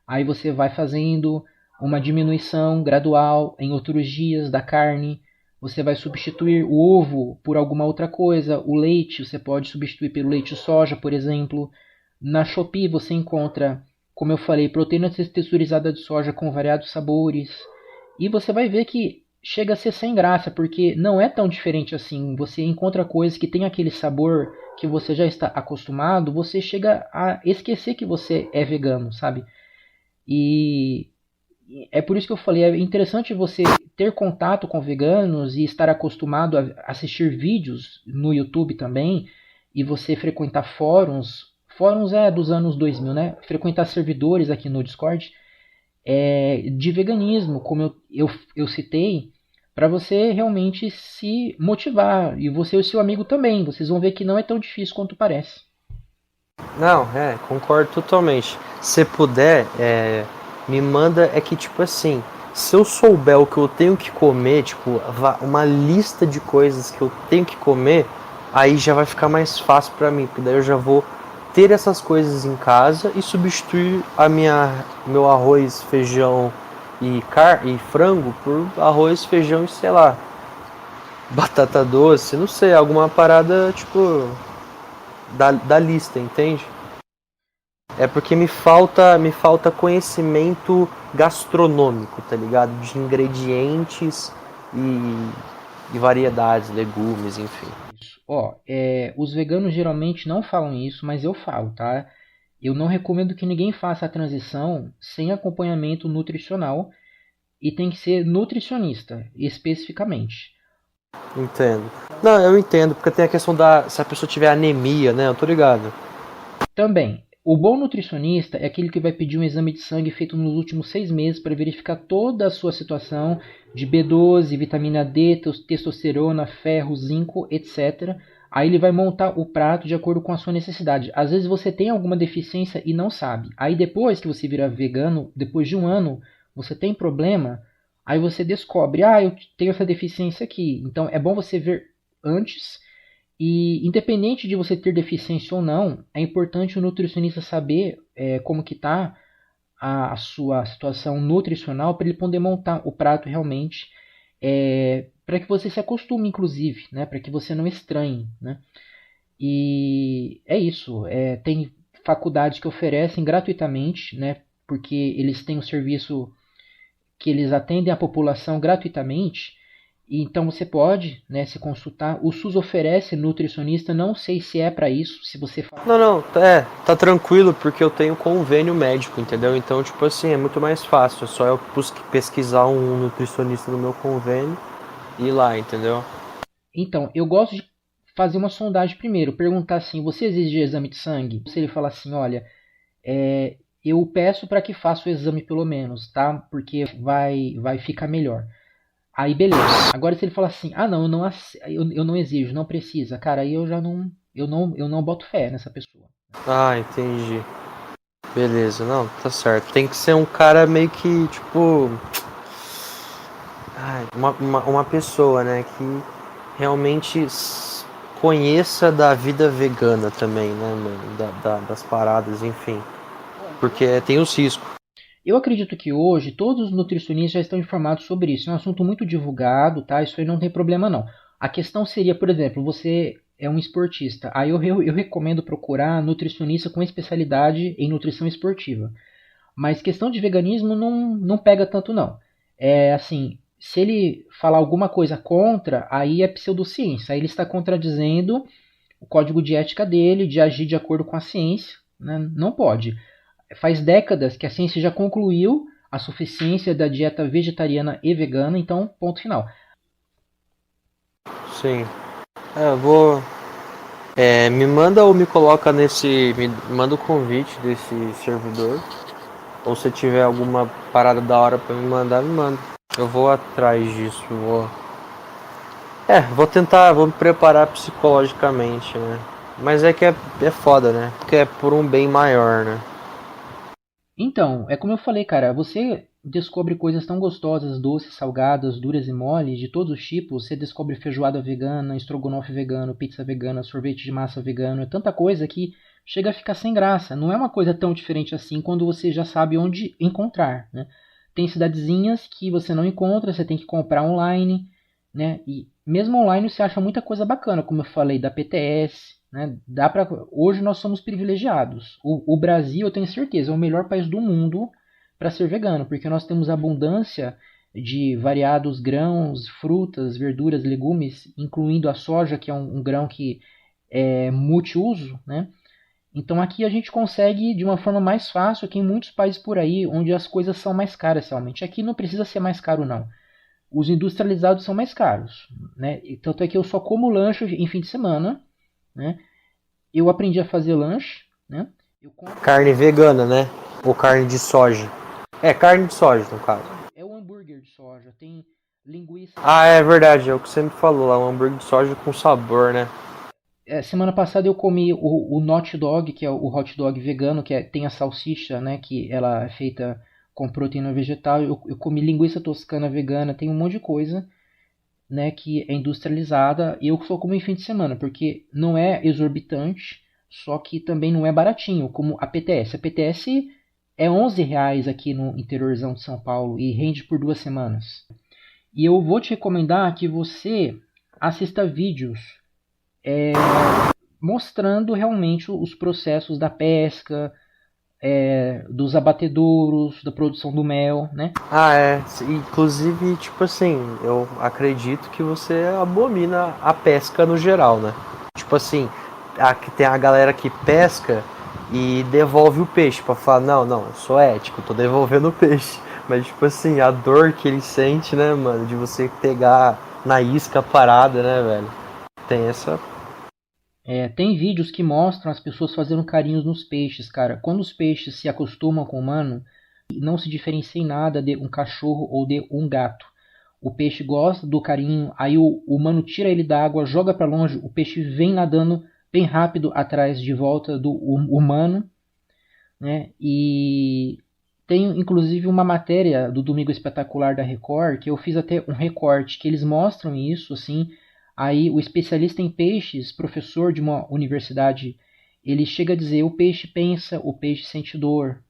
aí você vai fazendo uma diminuição gradual em outros dias da carne. Você vai substituir o ovo por alguma outra coisa. O leite você pode substituir pelo leite de soja, por exemplo. Na Shopee você encontra, como eu falei, proteína texturizada de soja com variados sabores. E você vai ver que chega a ser sem graça, porque não é tão diferente assim. Você encontra coisas que tem aquele sabor que você já está acostumado, você chega a esquecer que você é vegano, sabe? E é por isso que eu falei, é interessante você ter contato com veganos e estar acostumado a assistir vídeos no YouTube também, e você frequentar fóruns. Fóruns é dos anos 2000, né? Frequentar servidores aqui no Discord de veganismo, como eu citei, para você realmente se motivar. E você e o seu amigo também. Vocês vão ver que não é tão difícil quanto parece. Não, concordo totalmente. Se puder, me manda que tipo assim, se eu souber o que eu tenho que comer, tipo, uma lista de coisas que eu tenho que comer, aí já vai ficar mais fácil pra mim, porque daí eu já vou ter essas coisas em casa e substituir meu arroz, feijão e frango por arroz, feijão e sei lá, batata doce, não sei, alguma parada tipo da lista, entende? É porque me falta conhecimento gastronômico, tá ligado? De ingredientes e variedades, legumes, enfim. Os veganos geralmente não falam isso, mas eu falo, tá? Eu não recomendo que ninguém faça a transição sem acompanhamento nutricional e tem que ser nutricionista, especificamente. Entendo. Não, eu entendo, porque tem a questão se a pessoa tiver anemia, né? Eu tô ligado. Também, o bom nutricionista é aquele que vai pedir um exame de sangue feito nos últimos 6 meses para verificar toda a sua situação de B12, vitamina D, testosterona, ferro, zinco, etc. Aí ele vai montar o prato de acordo com a sua necessidade. Às vezes você tem alguma deficiência e não sabe. Aí depois que você vira vegano, depois de um ano, você tem problema, Aí você descobre, ah, eu tenho essa deficiência aqui. Então é bom você ver antes. E independente de você ter deficiência ou não, é importante o nutricionista saber como que está a sua situação nutricional para ele poder montar o prato realmente, para que você se acostume, inclusive, né, para que você não estranhe, né? E é isso. Tem faculdades que oferecem gratuitamente, né, porque eles têm um serviço que eles atendem a população gratuitamente. Então você pode, né, se consultar. O SUS oferece nutricionista, não sei se é para isso, se você falar. Não, tá tranquilo porque eu tenho convênio médico, entendeu? Então, tipo assim, é muito mais fácil. É só eu pesquisar um nutricionista no meu convênio e ir lá, entendeu? Então, eu gosto de fazer uma sondagem primeiro, perguntar assim, você exige exame de sangue? Se ele falar assim, olha, eu peço para que faça o exame pelo menos, tá? Porque vai ficar melhor. Aí beleza. Agora se ele falar assim, ah não, eu não exijo, não precisa, cara, aí eu já não, eu não boto fé nessa pessoa. Ah, entendi. Beleza, não, tá certo. Tem que ser um cara meio que, tipo. Uma pessoa, né, que realmente conheça da vida vegana também, né, mano? Das paradas, enfim. Porque tem os riscos. Eu acredito que hoje todos os nutricionistas já estão informados sobre isso. É um assunto muito divulgado, tá? Isso aí não tem problema não. A questão seria, por exemplo, você é um esportista. Aí eu recomendo procurar nutricionista com especialidade em nutrição esportiva. Mas questão de veganismo não pega tanto não. É assim, se ele falar alguma coisa contra, aí é pseudociência. Aí ele está contradizendo o código de ética dele, de agir de acordo com a ciência. Né? Não pode. Faz décadas que a ciência já concluiu a suficiência da dieta vegetariana e vegana, então ponto final. Sim. Eu vou. Me manda ou me coloca nesse. Me manda o convite desse servidor. Ou se tiver alguma parada da hora pra me mandar, me manda. Eu vou atrás disso. Vou tentar, vou me preparar psicologicamente, né? Mas é foda, né? Porque é por um bem maior, né? Então, é como eu falei, cara, você descobre coisas tão gostosas, doces, salgadas, duras e moles, de todos os tipos. Você descobre feijoada vegana, estrogonofe vegano, pizza vegana, sorvete de massa vegano, é tanta coisa que chega a ficar sem graça. Não é uma coisa tão diferente assim quando você já sabe onde encontrar, né? Tem cidadezinhas que você não encontra, você tem que comprar online, né? E mesmo online você acha muita coisa bacana, como eu falei, da PTS, né? Hoje nós somos privilegiados. O Brasil, eu tenho certeza, é o melhor país do mundo para ser vegano, porque nós temos abundância de variados grãos, frutas, verduras, legumes, incluindo a soja, que é um grão que é multiuso, né? Então aqui a gente consegue de uma forma mais fácil que em muitos países por aí, onde as coisas são mais caras realmente. Aqui não precisa ser mais caro não. Os industrializados são mais caros, né? Tanto é que eu só como lanche em fim de semana, né? Eu aprendi a fazer lanche, né? Carne vegana, né? Ou carne de soja. Carne de soja, no caso. É o hambúrguer de soja, tem linguiça. Ah, é verdade, é o que você me falou lá, um hambúrguer de soja com sabor, né? Semana passada eu comi o Not Dog, que é o hot dog vegano, tem a salsicha, né? Que ela é feita com proteína vegetal. Eu comi linguiça toscana vegana, tem um monte de coisa, né, que é industrializada. E eu só como em fim de semana, porque não é exorbitante, só que também não é baratinho, como a PTS. A PTS é R$ 11 aqui no interiorzão de São Paulo e rende por 2 semanas. E eu vou te recomendar que você assista vídeos mostrando realmente os processos da pesca, dos abatedouros, da produção do mel, né? Inclusive, tipo assim, eu acredito que você abomina a pesca no geral, né? Tipo assim, tem a galera que pesca e devolve o peixe pra falar, não, eu sou ético, tô devolvendo o peixe. Mas, tipo assim, a dor que ele sente, né, mano, de você pegar na isca parada, né, velho? Tem essa. Tem vídeos que mostram as pessoas fazendo carinhos nos peixes, cara. Quando os peixes se acostumam com o humano, não se diferencia em nada de um cachorro ou de um gato. O peixe gosta do carinho, aí o humano tira ele da água, joga para longe, o peixe vem nadando bem rápido atrás de volta do humano, né? E Tem inclusive uma matéria do Domingo Espetacular da Record, que eu fiz até um recorte, que eles mostram isso, assim. Aí o especialista em peixes, professor de uma universidade, ele chega a dizer: o peixe pensa, o peixe sente dor.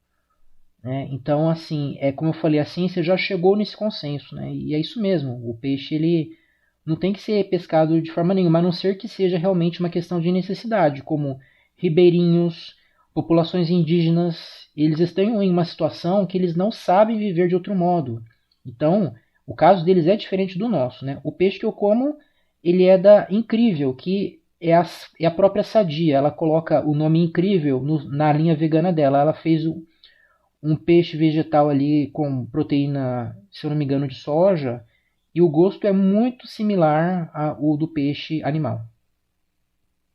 Né? Então, assim, é como eu falei, a ciência já chegou nesse consenso, né? E é isso mesmo. O peixe ele não tem que ser pescado de forma nenhuma, a não ser que seja realmente uma questão de necessidade, como ribeirinhos, populações indígenas, eles estão em uma situação que eles não sabem viver de outro modo. Então, o caso deles é diferente do nosso, né? O peixe que eu como, ele é da Incrível, que é a própria Sadia. Ela coloca o nome Incrível na linha vegana dela. Ela fez um peixe vegetal ali com proteína, se eu não me engano, de soja, e o gosto é muito similar ao do peixe animal.